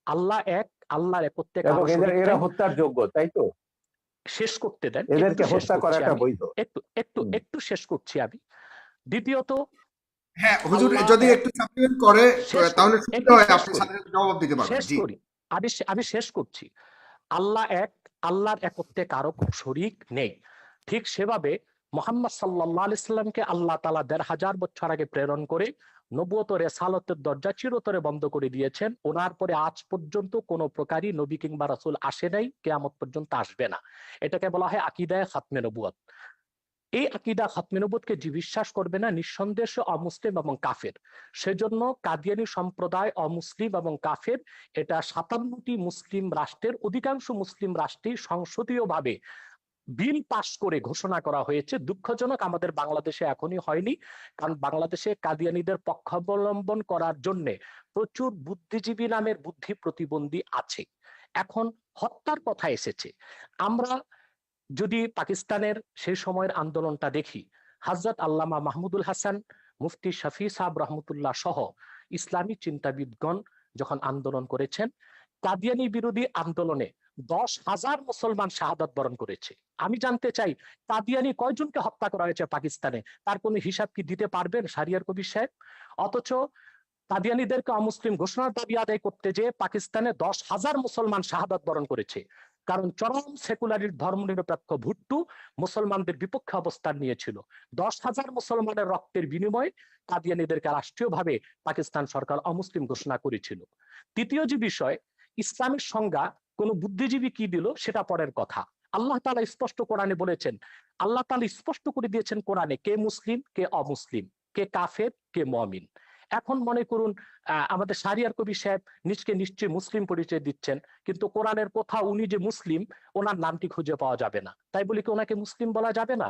আল্লাহ এক, আল্লাহর একত্বে এবং কারো শরীক এরা নাই। হত্যার যোগ্য, তাই তো? শেষ করতে দেন, এদেরকে একটু শেষ হত্যা করছি করাটা আমি, বৈধ? একটু একটু হুম। একটু শেষ করছি আমি। দ্বিতীয়ত, হ্যাঁ হুজুর, আল্লাহ যদি এক। একটু সাপ্লিমেন্ট করে শেষ করি, তাহলে সুবিধা একটু হয়, শেষ আপনি করি, সাথে সাথে জবাব দিতে পারবেন। শেষ জি। করি। আমি শেষ করছি। আল্লাহ এক, আল্লাহর একত্বে কারো শরীক নেই। ঠিক সেভাবে মোহাম্মদ সাল্লাল্লাহু আলাইহি সাল্লামকে আল্লাহ তাআলা ১৫০০ বছর আগে প্রেরণ করে নবুয়ত ও রিসালাতের দরজা চিরতরে বন্ধ করে দিয়েছেন। ওনার পরে আজ পর্যন্ত কোনো প্রকারই নবী কিংবা রাসূল আসে নাই, কিয়ামত পর্যন্ত আসবে না। এটাকে বলা হয় আকীদায়ে খাতমে নবুয়ত। এই আকীদা খাতমে নবুয়তকে যে বিশ্বাস করবে না, নিঃসন্দেহে সে অমুসলিম এবং কাফের। সেজন্য কাদিয়ানী সম্প্রদায় অমুসলিম এবং কাফের। এটা ৫৭টি মুসলিম রাষ্ট্রের অধিকাংশ মুসলিম রাষ্ট্রেই সংসদীয়ভাবে বিল পাস করে ঘোষণা করা হয়েছে। দুঃখজনক আমাদের বাংলাদেশে এখনই হয়নি, কারণ বাংলাদেশে কাদিয়ানীদের পক্ষাবলম্বন করার জন্য প্রচুর বুদ্ধিজীবী নামের বুদ্ধি প্রতিবন্ধী আছে। এখন হত্যার কথা এসেছে, আমরা যদি পাকিস্তানের সেই সময়ের আন্দোলনটা দেখি, হযরত আল্লামা মাহমুদুল হাসান, মুফতি শফি সাহেব রহমতুল্লাহ সহ ইসলামী চিন্তাবিদগণ যখন আন্দোলন করেছেন, কাদিয়ানী বিরোধী আন্দোলনে ১০,০০০ মুসলমান শাহাদাত বরণ করেছে। আমি জানতে চাই, কাদিয়ানী কয়জনকে হত্যা করা হয়েছে পাকিস্তানে, তার কোনো হিসাব কি দিতে পারবেন শাহরিয়ার কবির সাহেব? অথচ কাদিয়ানীদেরকে অমুসলিম ঘোষণার দাবি আদায় করতে যে পাকিস্তানে ১০,০০০ মুসলমান শাহাদাত বরণ করেছে। কারণ চরম সেকুলারির ধর্মনিরপেক্ষ ভুট্টো মুসলমানদের বিপক্ষে অবস্থান নিয়েছিল। ১০,০০০ মুসলমানের রক্তের বিনিময়ে কাদিয়ানীদেরকে রাষ্ট্রীয়ভাবে পাকিস্তান সরকার অমুসলিম ঘোষণা করেছিল। তৃতীয় যে বিষয়, ইসলামের সংজ্ঞা কোন বুদ্ধিজীবী কি দিল সেটা পরের কথা। আল্লাহ তাআলা স্পষ্ট কোরআনে বলেছেন, আল্লাহ তাআলা স্পষ্ট করে দিয়েছেন কোরআনে, কে মুসলিম কে অমুসলিম, কে কাফের কে মুমিন। এখন মনে করুন আমাদের শাহরিয়ার কবির সাহেব নিজকে নিশ্চয়ই মুসলিম পরিচয় দিচ্ছেন, কিন্তু কোরআনের কোথাও উনি যে মুসলিম ওনার নামটি খুঁজে পাওয়া যাবে না। তাই বলে কি ওনাকে মুসলিম বলা যাবে না?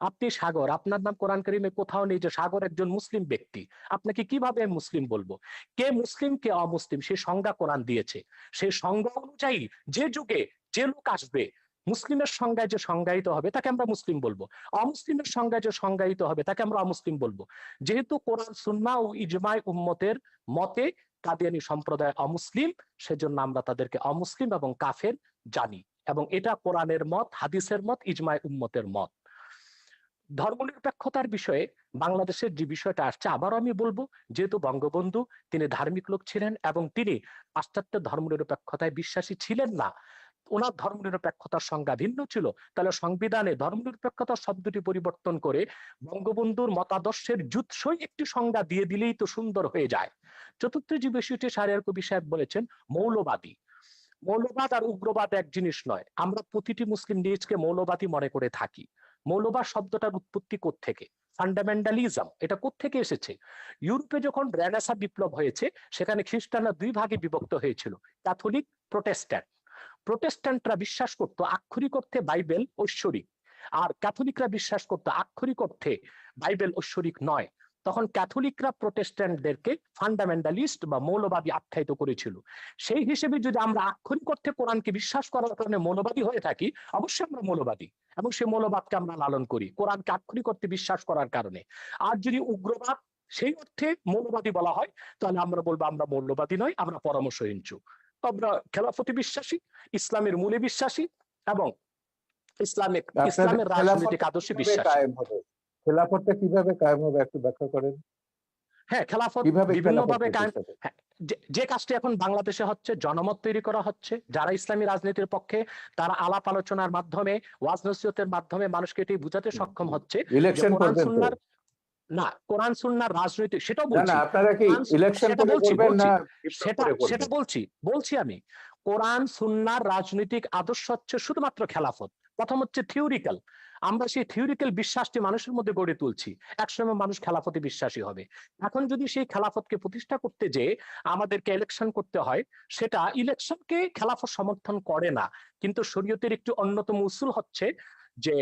আপনি সাগর, আপনার নাম কোরআন কারীমে কোথাও নেই যে সাগর একজন মুসলিম ব্যক্তি। আপনাকে কিভাবে আমি মুসলিম বলবো? কে মুসলিম কে অমুসলিম সেই সংজ্ঞা কোরআন দিয়েছে। সেই সংজ্ঞা অনুযায়ী যে যুগে যে লোক আসবে, মুসলিমের সংজ্ঞায় যে সংজ্ঞায়িত হবে তাকে আমরা মুসলিম বলবো, অমুসলিমের সংজ্ঞায় যে সংজ্ঞায়িত হবে তাকে আমরা অমুসলিম বলবো। যেহেতু কোরআন সুন্নাহ ও ইজমায় উম্মতের মতে কাদিয়ানী সম্প্রদায় অমুসলিম, সেজন্য আমরা তাদেরকে অমুসলিম এবং কাফের জানি, এবং এটা কোরআনের মত, হাদিসের মত, ইজমায় উম্মতের মত। ধর্মনিরপেক্ষতার বিষয়ে বাংলাদেশের যে বিষয়টা আসছে, আবারও আমি বলবো, যেহেতু বঙ্গবন্ধু তিনি ধার্মিক লোক ছিলেন এবং তিনি পাশ্চাত্য ধর্মনিরপেক্ষতায় বিশ্বাসী ছিলেন না, ওনার ধর্মনিরপেক্ষতার সংজ্ঞা ভিন্ন ছিল, তাহলে সংবিধানে ধর্মনিরপেক্ষতা শব্দটি পরিবর্তন করে বঙ্গবন্ধুর মতাদর্শের জুৎসই একটি সংজ্ঞা দিয়ে দিলেই তো সুন্দর হয়ে যায়। চতুর্থ যে বিষয়টি শাহরিয়ার কবির সাহেব বলেছেন, মৌলবাদী। মৌলবাদ আর উগ্রবাদ এক জিনিস নয়। আমরা প্রতিটি মুসলিম নিজকে মৌলবাদী মনে করে থাকি। মৌলবাদ শব্দটার উৎপত্তি কোত্থেকে? ফান্ডামেন্টালিজম, এটা কোত্থেকে এসেছে? ইউরোপে যখন রেনেসাঁ বিপ্লব হয়েছে, সেখানে খ্রিস্টানরা দুই ভাগে বিভক্ত হয়েছিল, ক্যাথলিক, প্রোটেস্ট্যান্ট। প্রোটেস্ট্যান্টরা বিশ্বাস করত আক্ষরিক অর্থে বাইবেল ঐশ্বরিক, আর ক্যাথলিকরা বিশ্বাস করত আক্ষরিক অর্থে বাইবেল ঐশ্বরিক নয়। তখন ক্যাথলিকরা প্রোটেস্ট্যান্টদেরকে ফান্ডামেন্টালিস্ট বা মৌলবাদী আখ্যায়িত করেছিল। সেই হিসেবে যদি আমরা আক্ষরিক অর্থে কোরআনকে বিশ্বাস করার কারণে মৌলবাদী হয়ে থাকি, অবশ্যই আমরা মৌলবাদী, এবং সেই মৌলবাদকে আমরা লালন করি কোরআনকে আক্ষরিক অর্থে বিশ্বাস করার কারণে। আর যদি উগ্রবাদ সেই অর্থে মৌলবাদী বলা হয়, তাহলে আমরা বলবো আমরা মৌলবাদী নয়, আমরা পরামর্শহীনচু। আমরা খেলাফতি বিশ্বাসী, ইসলামের মূলে বিশ্বাসী, এবং আপনাদের ইসলামের রাজনৈতিক খেলাফতটা আদর্শে কিভাবে বিশ্বাসী। কায়েম হবে? খেলাফতটা কিভাবে কায়েম হবে একটু ব্যাখ্যা করেন। হ্যাঁ, খেলাফত কিভাবে বিভিন্ন খেলাফত ভাবে কায়েম। প্রতিষ্ঠা? হ্যাঁ, যে কাজটি এখন বাংলাদেশে হচ্ছে, জনমত তৈরি করা হচ্ছে, যারা ইসলামী রাজনীতির পক্ষে তারা আলাপ আলোচনার মাধ্যমে, ওয়াজ নসিহতের মাধ্যমে মানুষকে এটি বুঝাতে সক্ষম হচ্ছে যে ইলেকশন কোরআন করবেন তো? সুন্নাহর, না কোরআন সুন্নাহর রাজনৈতিক, সেটাও না না, বলছি। আপনারা কি কোরআন ইলেকশন সেটা করে বলছি করবেন বলছি না বিপ্লব সেটা করে সেটা করবেন? বলছি আমি, কোরআন সুন্নাহর রাজনৈতিক আদর্শ হচ্ছে শুধুমাত্র খেলাফত। প্রথম হচ্ছে থিওরিক্যাল, আমরা সেই থিওরিক্যাল বিশ্বাসটি মানুষের মধ্যে গড়ে তুলছি, একসময় মানুষ খেলাফতে বিশ্বাসী হবে। এখন যদি সেই খেলাফতকে প্রতিষ্ঠা করতে যে আমাদেরকে ইলেকশন করতে হয়, সেটা ইলেকশনকে খেলাফত সমর্থন করে না। কিন্তু শরীয়তের একটি অন্যতম উসুল হচ্ছে যে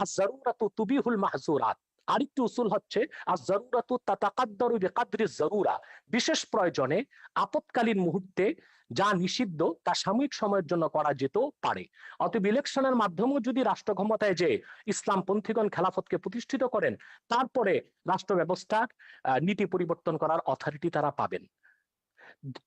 আয-যারুরাতু তুবিহুল মাহযুরাত। আরেকটি উসুল হচ্ছে আয-যারুরাতু তাতাকাদ্দারু বিকাদরি যারুরা। বিশেষ প্রয়োজনে, আপৎকালীন মুহূর্তে যা নিষিদ্ধ তা সাময়িক সময়ের জন্য করা যেতে পারে। অতএব ইলেকশনের মাধ্যমেও যদি রাষ্ট্র ক্ষমতায় যে ইসলামপন্থীগণ খেলাফতকে প্রতিষ্ঠিত করেন, তারপরে রাষ্ট্র ব্যবস্থার নীতি পরিবর্তন করার অথরিটি তারা পাবেন।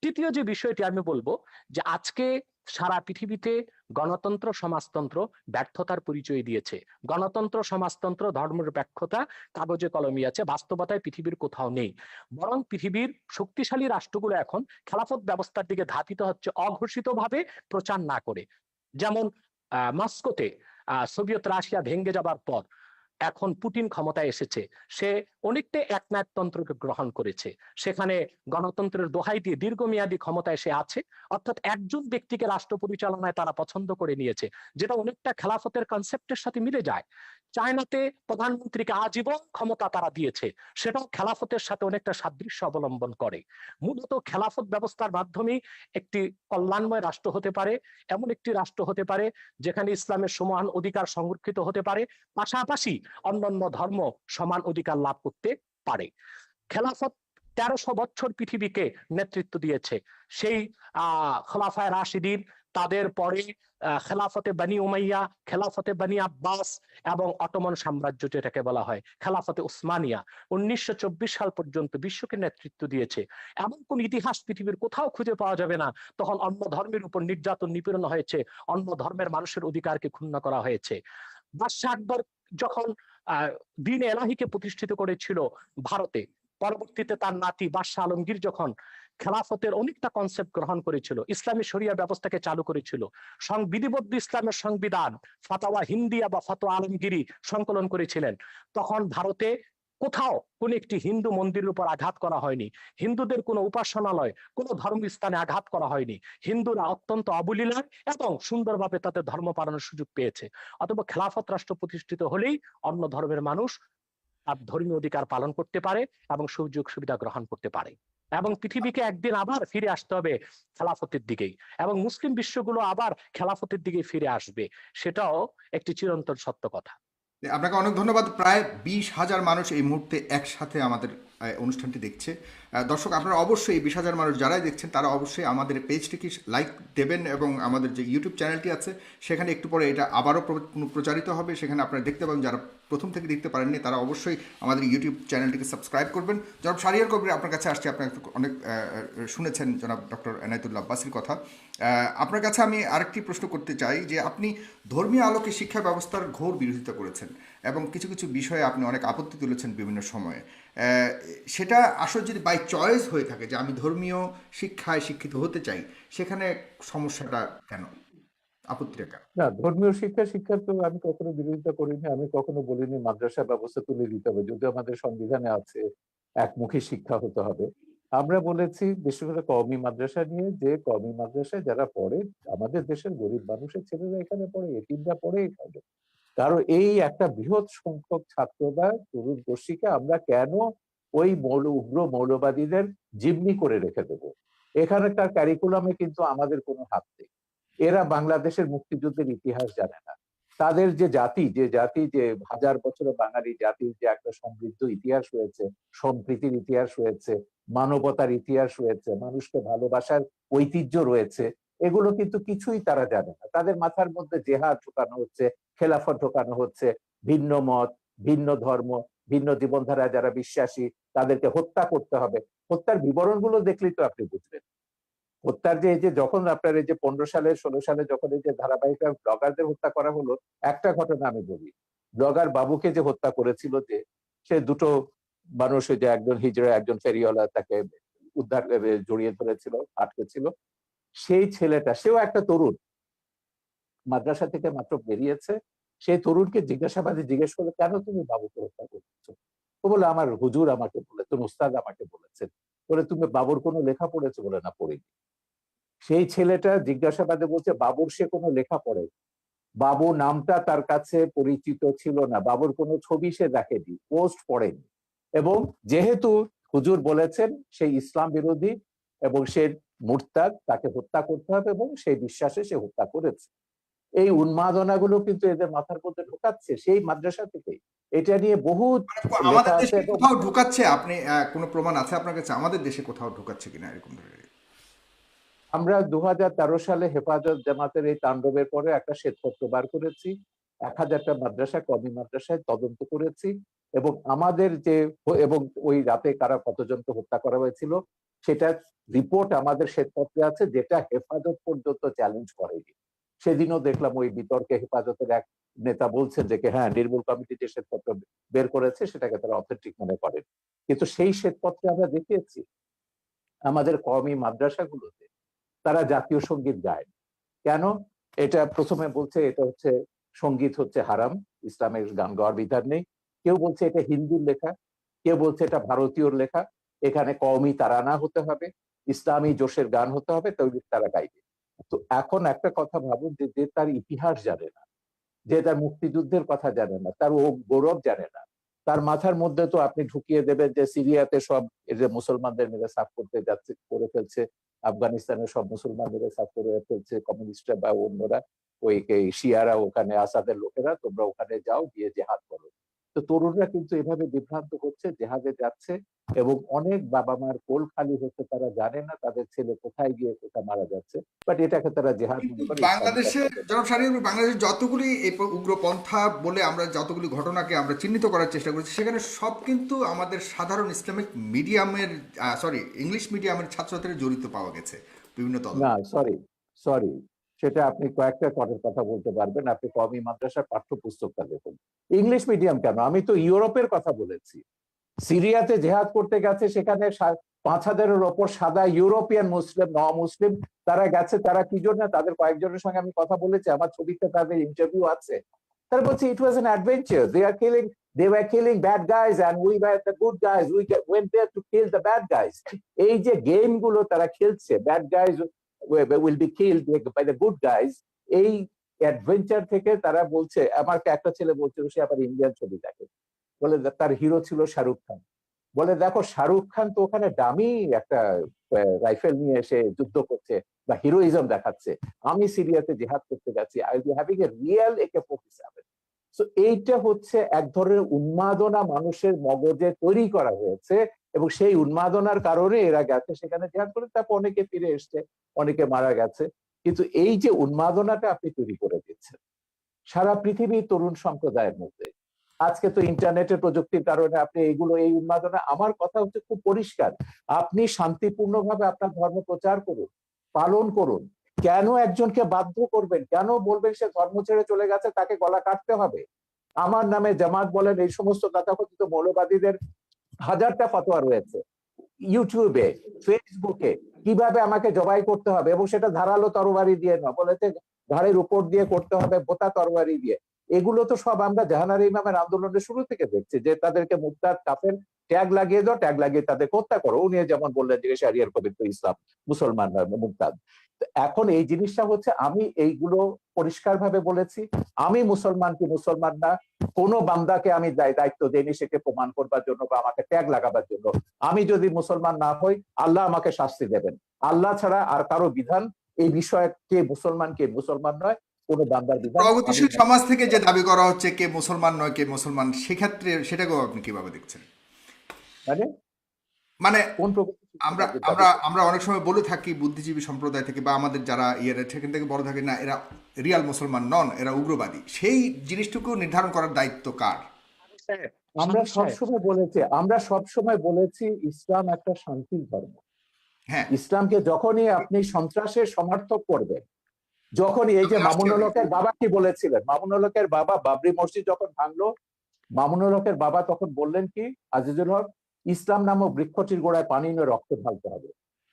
তৃতীয় যে বিষয়টি আমি বলবো, যে আজকে সারা পৃথিবীতে গণতন্ত্র সমাজতন্ত্র ব্যর্থতার পরিচয় দিয়েছে। গণতন্ত্র সমাজতন্ত্র ধর্মনিরপেক্ষতা কাগজে কলমে আছে, বাস্তবতায় পৃথিবীর কোথাও নেই। বরং পৃথিবীর শক্তিশালী রাষ্ট্রগুলো এখন খেলাফত ব্যবস্থার দিকে ধাবিত হচ্ছে অঘোষিতভাবে, প্রচার না করে। যেমন মস্কোতে সোভিয়েত রাশিয়া ভেঙে যাবার পর এখন পুতিন ক্ষমতায় এসেছে, সে অনেকটা একনায়কতন্ত্রকে গ্রহণ করেছে। সেখানে গণতন্ত্রের দোহাই দিয়ে দীর্ঘমেয়াদী ক্ষমতায় সে আছে, অর্থাৎ একজন ব্যক্তিকে রাষ্ট্র পরিচালনায় তারা পছন্দ করে নিয়েছে, যেটা অনেকটা খেলাফতের কনসেপ্টের সাথে মিলে যায়। চায়নাতে প্রধানমন্ত্রীকে আজীবন ক্ষমতা তারা দিয়েছে, সেটাও খেলাফতের সাথে অনেকটা সাদৃশ্য অবলম্বন করে। মূলত খেলাফত ব্যবস্থার মাধ্যমে একটি কল্যাণময় রাষ্ট্র হতে পারে, এমন একটি রাষ্ট্র হতে পারে যেখানে ইসলামের সমান অধিকার সংরক্ষিত হতে পারে, পাশাপাশি অন্যান্য ধর্ম সমান অধিকার লাভ করতে পারে। খেলাফত 1300 বছর পৃথিবীকে নেতৃত্ব দিয়েছে। সেই খোলাফায়ে রাশিদিন, তাদের পরে খেলাফতে বনি উমাইয়া, খেলাফতে বনি আব্বাস এবং অটোমান সাম্রাজ্য যেটাকে বলা হয় খেলাফতে উসমানিয়া 1924 সাল পর্যন্ত বিশ্বকে নেতৃত্ব দিয়েছে। এমন কোন ইতিহাস পৃথিবীর কোথাও খুঁজে পাওয়া যাবে না তখন অন্য ধর্মের উপর নির্যাতন নিপীড়ন হয়েছে, অন্য ধর্মের মানুষের অধিকারকে ক্ষুণ্ণ করা হয়েছে। বাদশাহ আকবর যখন দ্বীন এলাহিকে প্রতিষ্ঠিত করেছিল ভারতে, পরবর্তীতে তার নাতি বাদশাহ আলমগীর যখন খেলাফতের অনেকটা কনসেপ্ট গ্রহণ করেছিল, ইসলামী শরিয়া ব্যবস্থাকে চালু করেছিল, বিধিবদ্ধ ইসলামের সংবিধান ফাতাওয়া হিন্দিয়া বা ফাতোয়া আলমগীরি সংকলন করেছিলেন, তখন ভারতে কোথাও কোন একটি হিন্দু মন্দিরের উপর আঘাত করা হয়নি, হিন্দুদের কোনো উপাসনালয়, কোনো ধর্মস্থানে আঘাত করা হয়নি। হিন্দুরা অত্যন্ত অবলীলায় এবং সুন্দরভাবে তাদের ধর্ম পালনের সুযোগ পেয়েছে। অথবা খেলাফত রাষ্ট্র প্রতিষ্ঠিত হলেই অন্য ধর্মের মানুষ তার ধর্মীয় অধিকার পালন করতে পারে এবং সুযোগ সুবিধা গ্রহণ করতে পারে, এবং পৃথিবীকে একদিন আবার ফিরে আসতে হবে খেলাফতের দিকেই, এবং মুসলিম বিশ্বগুলো আবার খেলাফতের দিকে ফিরে আসবে, সেটাও একটি চিরন্তন সত্য কথা। আপনাকে অনেক ধন্যবাদ। প্রায় 20,000 মানুষ এই মুহূর্তে একসাথে আমাদের অনুষ্ঠানটি দেখছে। দর্শক, আপনারা অবশ্যই এই 20,000 মানুষ যারাই দেখছেন তারা অবশ্যই আমাদের পেজটিকে লাইক দেবেন, এবং আমাদের যে ইউটিউব চ্যানেলটি আছে সেখানে একটু পরে এটা আবারও প্রচারিত হবে, সেখানে আপনারা দেখতে পাবেন। যারা প্রথম থেকে দেখতে পারেননি তারা অবশ্যই আমাদের ইউটিউব চ্যানেলটিকে সাবস্ক্রাইব করবেন। জনাব শাহরিয়ার কবির, আপনার কাছে আসছি। আপনার অনেক শুনেছেন জনাব ডক্টর এনায়েতুল্লাহ আব্বাসীর কথা। আপনার কাছে আমি আরেকটি প্রশ্ন করতে চাই যে আপনি ধর্মীয় আলোকে শিক্ষা ব্যবস্থার ঘোর বিরোধিতা করেছেন এবং কিছু কিছু বিষয়ে আপনি অনেক আপত্তি তুলেছেন বিভিন্ন সময়ে। সেটা আসলে যদি বাই চয়েস হয়ে থাকে যে আমি ধর্মীয় শিক্ষায় শিক্ষিত হতে চাই, সেখানে সমস্যাটা কেন, আপত্তিটা কেন? না, ধর্মীয় শিক্ষা তো আমি কখনো বিরোধিতা করিনি। আমি কখনো বলিনি মাদ্রাসা ব্যবস্থা তুলে দিতে হবে, যদিও আমাদের সংবিধানে আছে একমুখী শিক্ষা হতে হবে। আমরা বলেছি বিশেষ করে কওমি মাদ্রাসা নিয়ে, যে কওমি মাদ্রাসায় যারা পড়ে আমাদের দেশের গরিব মানুষের ছেলেরা এখানে পড়ে, এতিমরা পড়ে এখানে। কারণ এই একটা বৃহৎ সংখ্যক ছাত্ররা তরুণ গোষ্ঠীকে আমরা কেন ওই উগ্র মৌলবাদীদের জিম্মি করে রেখে দেবো? এখানকার ক্যারিকুলামে কিন্তু আমাদের কোনো হাত নেই। এরা বাংলাদেশের মুক্তিযুদ্ধের ইতিহাস জানে না। তাদের যে জাতি যে হাজার বছরের বাঙালি জাতির যে একটা সমৃদ্ধ ইতিহাস রয়েছে, সম্প্রীতির ইতিহাস রয়েছে, মানবতার ইতিহাস রয়েছে, মানুষকে ভালোবাসার ঐতিহ্য রয়েছে, এগুলো কিন্তু কিছুই তারা জানে না। তাদের মাথার মধ্যে জেহাদ ঢোকানো হচ্ছে, খেলাফত ঢোকানো হচ্ছে, ভিন্ন মত, ভিন্ন ধর্ম, ভিন্ন জীবনধারা যারা বিশ্বাসী তাদেরকে হত্যা করতে হবে। হত্যার বিবরণগুলো দেখলেই তো আপনি বুঝবেন। হত্যার যে এই যে যখন আপনার এই যে 15 সালে 16 সালে যখন এই যে ধারাবাহিক ব্লগারদের হত্যা করা হলো, একটা ঘটনা আমি বলি। ব্লগার বাবুকে যে হত্যা করেছিল, যে সে দুটো মানুষ, যে একজন হিজড়া একজন ফেরিওয়ালা তাকে উদ্ধার জড়িয়ে ধরেছিল, আটকে ছিল। সেই ছেলেটা, সেও একটা তরুণ, মাদ্রাসা থেকে মাত্র বেরিয়েছে। সেই তরুণকে জিজ্ঞাসাবাদে জিজ্ঞেস করলো, কেন তুমি বাবুকে হত্যা করেছো? তো বলে, আমার হুজুর আমাকে বলেছেন, উস্তাদ আমাকে বলেছেন। বলে, তুমি বাবুর কোনো লেখা পড়েছো? বলে, না, পড়িনি। সেই ছেলেটা জিজ্ঞাসাবাদে বলছে বাবুর সে কোনো লেখা পড়ে, বাবু নামটা তার কাছে পরিচিত ছিল না, বাবুর কোনো ছবি সে দেখেনি, পোস্ট পড়েনি। এবং যেহেতু হুজুর বলেছেন সেই ইসলাম বিরোধী এবং সে মুরতাদ, তাকে হত্যা করতে হবে, এবং সেই বিশ্বাসে সে হত্যা করেছে। এই উন্মাদনাগুলো কিন্তু এদের মাথার মধ্যে ঢোকাচ্ছে সেই মাদ্রাসা থেকেই। এটা নিয়ে বহুত লেখা আমাদের আছে দেশে এবং কোথাও ঢুকাচ্ছে? আপনি কোনো প্রমাণ আছে আপনার কাছে আমাদের দেশে কোথাও ঢুকাচ্ছে কিনা এরকম ধরনের? আমরা 2013 সালে হেফাজত জামাতের এই তাণ্ডবের পরে একটা শ্বেতপত্র বার করেছি। 1000টা মাদ্রাসা, কওমি মাদ্রাসায় তদন্ত করেছি এবং আমাদের যে এবং ওই রাতে কারা কতজনকে হত্যা করা হয়েছিল সেটা রিপোর্ট আমাদের শ্বেতপত্রে আছে, যেটা হেফাজত পর্যন্ত চ্যালেঞ্জ করেনি। সেদিনও দেখলাম ওই বিতর্কে হেফাজতের এক নেতা বলছেন যে হ্যাঁ, নির্মূল কমিটি যে শ্বেতপত্র বের করেছে সেটাকে তারা অথেন্টিক মনে করেন। কিন্তু সেই শ্বেতপত্রে আমরা দেখিয়েছি আমাদের কওমি মাদ্রাসাগুলোতে তারা জাতীয় সঙ্গীত গায়। কেন? এটা প্রথমে বলছে এটা হচ্ছে সঙ্গীত হচ্ছে হারাম, ইসলামের গান গাওয়ার বিধান নেই। কেউ বলছে এটা হিন্দুর লেখা, কেউ বলছে এটা ভারতীয়র লেখা, এখানে কওমি তারানা হতে হবে, ইসলামী জোশের গান হতে হবে, তবে তারা গাইবে। তো এখন একটা কথা ভাবুন, যে তার ইতিহাস জানে না, যে তার মুক্তিযুদ্ধের কথা জানে না, তার ও গৌরব জানে না, তার মাথার মধ্যে তো আপনি ঢুকিয়ে দেবেন যে সিরিয়াতে সব এই যে মুসলমানদের মেরে সাফ করতে যাচ্ছে, করে ফেলছে, আফগানিস্তানের সব মুসলমান মেরে সাফ করে ফেলছে কমিউনিস্টরা বা অন্যরা, ওই শিয়ারা, ওখানে আসাদের লোকেরা, তোমরা ওখানে যাও, গিয়ে জেহাদ করো। তো তরুণরা কিন্তু এভাবে বিভ্রান্ত হচ্ছে, জেহাদে যাচ্ছে, এবং অনেক বাবা মার কোল খালি হচ্ছে, তারা জানে না তাদের ছেলে কোথায় গিয়ে কোথায় মারা যাচ্ছে, বাট এটাকে তারা জেহাদ কিন্তু মনে করে। বাংলাদেশে জনাব শাহরিয়ার, বাংলাদেশের যতগুলি এই উগ্রপন্থা বলে আমরা যতগুলি ঘটনাকে আমরা চিহ্নিত করার চেষ্টা করেছি, সেখানে সব কিন্তু আমাদের সাধারণ ইসলামিক মিডিয়ামের ইংলিশ মিডিয়ামের ছাত্রছাত্রীরা জড়িত পাওয়া গেছে বিভিন্ন তদন্ত। না, সরি সরি, সেটা আপনি কয়েকটা করের কথা বলতে পারবেন। আপনি কওমি মাদ্রাসার পাঠ্যপুস্তকটা দেখুন। ইংলিশ মিডিয়াম কেন, আমি তো ইউরোপের কথা বলেছি। সিরিয়াতে জেহাদ করতে গেছে, সেখানে 5,000-এর ওপর সাদা ইউরোপিয়ান মুসলিম, মুসলিম তারা গেছে। তারা কি জন্য? তাদের কয়েকজনের সঙ্গে আমি কথা বলেছি, আমার ছবিতে তাদের ইন্টারভিউ আছে। তারা বলছে it was an adventure, they were killing bad guys and we were the good guys, we went there to kill the bad guys. এই যে গেম গুলো তারা খেলছে, bad guys will be killed by the good guys, এই adventure থেকে তারা বলছে। আমাকে একটা ছেলে বলছিল, সে আবার ইন্ডিয়ান ছবি দেখে, বলে তার হিরো ছিল শাহরুখ খান। বলে দেখো, শাহরুখ খান তো ওখানে দামি একটা রাইফেল নিয়ে এসে যুদ্ধ করছে বা হিরোইজম দেখাচ্ছে, আমি সিরিয়াতে জেহাদ করতে গেছি, I will be having a real AK-47। So এইটা হচ্ছে এক ধরনের উন্মাদনা মানুষের মগজে তৈরি করা হয়েছে, এবং সেই উন্মাদনার কারণে এরা গেছে সেখানে জেহাদ করে, তারপর অনেকে ফিরে এসছে, অনেকে মারা গেছে। কিন্তু এই যে উন্মাদনাটা আপনি তৈরি করে দিচ্ছেন সারা পৃথিবীর তরুণ সম্প্রদায়ের মধ্যে, আজকে তো ইন্টারনেটের প্রযুক্তির কারণে আপনি এইগুলো, এই উন্মাদনা, আমার কথা হচ্ছে খুব পরিষ্কার, আপনি শান্তিপূর্ণভাবে আপনার ধর্ম প্রচার করুন, পালন করুন। কেন একজনকে বাধ্য করবেন? কেন বলবেন সে ধর্ম ছেড়ে চলে গেছে তাকে গলা কাটতে হবে? আমার নামে জামাত বলেন, এই সমস্ত তথাকথিত মৌলবাদীদের হাজারটা ফতোয়া রয়েছে ইউটিউবে, ফেসবুকে, কিভাবে আমাকে জবাই করতে হবে, এবং সেটা ধারালো তরবারি দিয়ে না, বলেছে ঘাড়ের উপর দিয়ে করতে হবে, বোতা তরবারি দিয়ে। এগুলো তো সব আমরা জাহানারা ইমামের আন্দোলনের শুরু থেকে দেখছি, যে তাদেরকে মুরতাদ, কাফের ট্যাগ লাগিয়ে দাও, ট্যাগ লাগিয়ে তাদের হত্যা করো। উনি যেমন বললেন যে শাহরিয়ার কবির তো ইসলাম, মুসলমান নয়, মুরতাদ। এখন এই জিনিসটা হচ্ছে, আমি এইগুলো পরিষ্কারভাবে বলেছি, আমি মুসলমান কি মুসলমান না কোন বান্দাকে আমি দায়িত্ব দেইনি সেকে প্রমাণ করবার জন্য বা আমাকে ট্যাগ লাগাবার জন্য। আমি যদি মুসলমান না হই, আল্লাহ আমাকে শাস্তি দেবেন। আল্লাহ ছাড়া আর কারো বিধান এই বিষয়ে, কে মুসলমান কে মুসলমান নয়, কোন বান্দার বিধান। প্রগতিশীল সমাজ থেকে যে দাবি করা হচ্ছে কে মুসলমান নয় কে মুসলমান, সেক্ষেত্রে সেটাকেও আপনি কিভাবে দেখছেন? মানে মানে কোন আমরা আমরা আমরা অনেক সময় বলে থাকি বুদ্ধিজীবী সম্প্রদায় থেকে বা আমাদের যারা সেখান থেকে বড় থাকে, না এরা রিয়াল মুসলমান নন, এরা উগ্রবাদী। সেই জিনিসটুকু নির্ধারণ করার দায়িত্ব কার? আমরা সবসময় বলেছি ইসলাম একটা শান্তির ধর্ম। হ্যাঁ, ইসলামকে যখনই আপনি সন্ত্রাসের সমর্থক করবেন, যখনই এই যে মামুনুল হকের বাবা কি বলেছিলেন, মামুনুল হকের বাবা বাবরি মসজিদ যখন ভাঙলো, মামুনুল হকের বাবা তখন বললেন কি, আজিজুল হক, ইসলাম নামক বৃক্ষটির গোড়ায় পানি নিয়ে রক্ত ঢালতে হবে।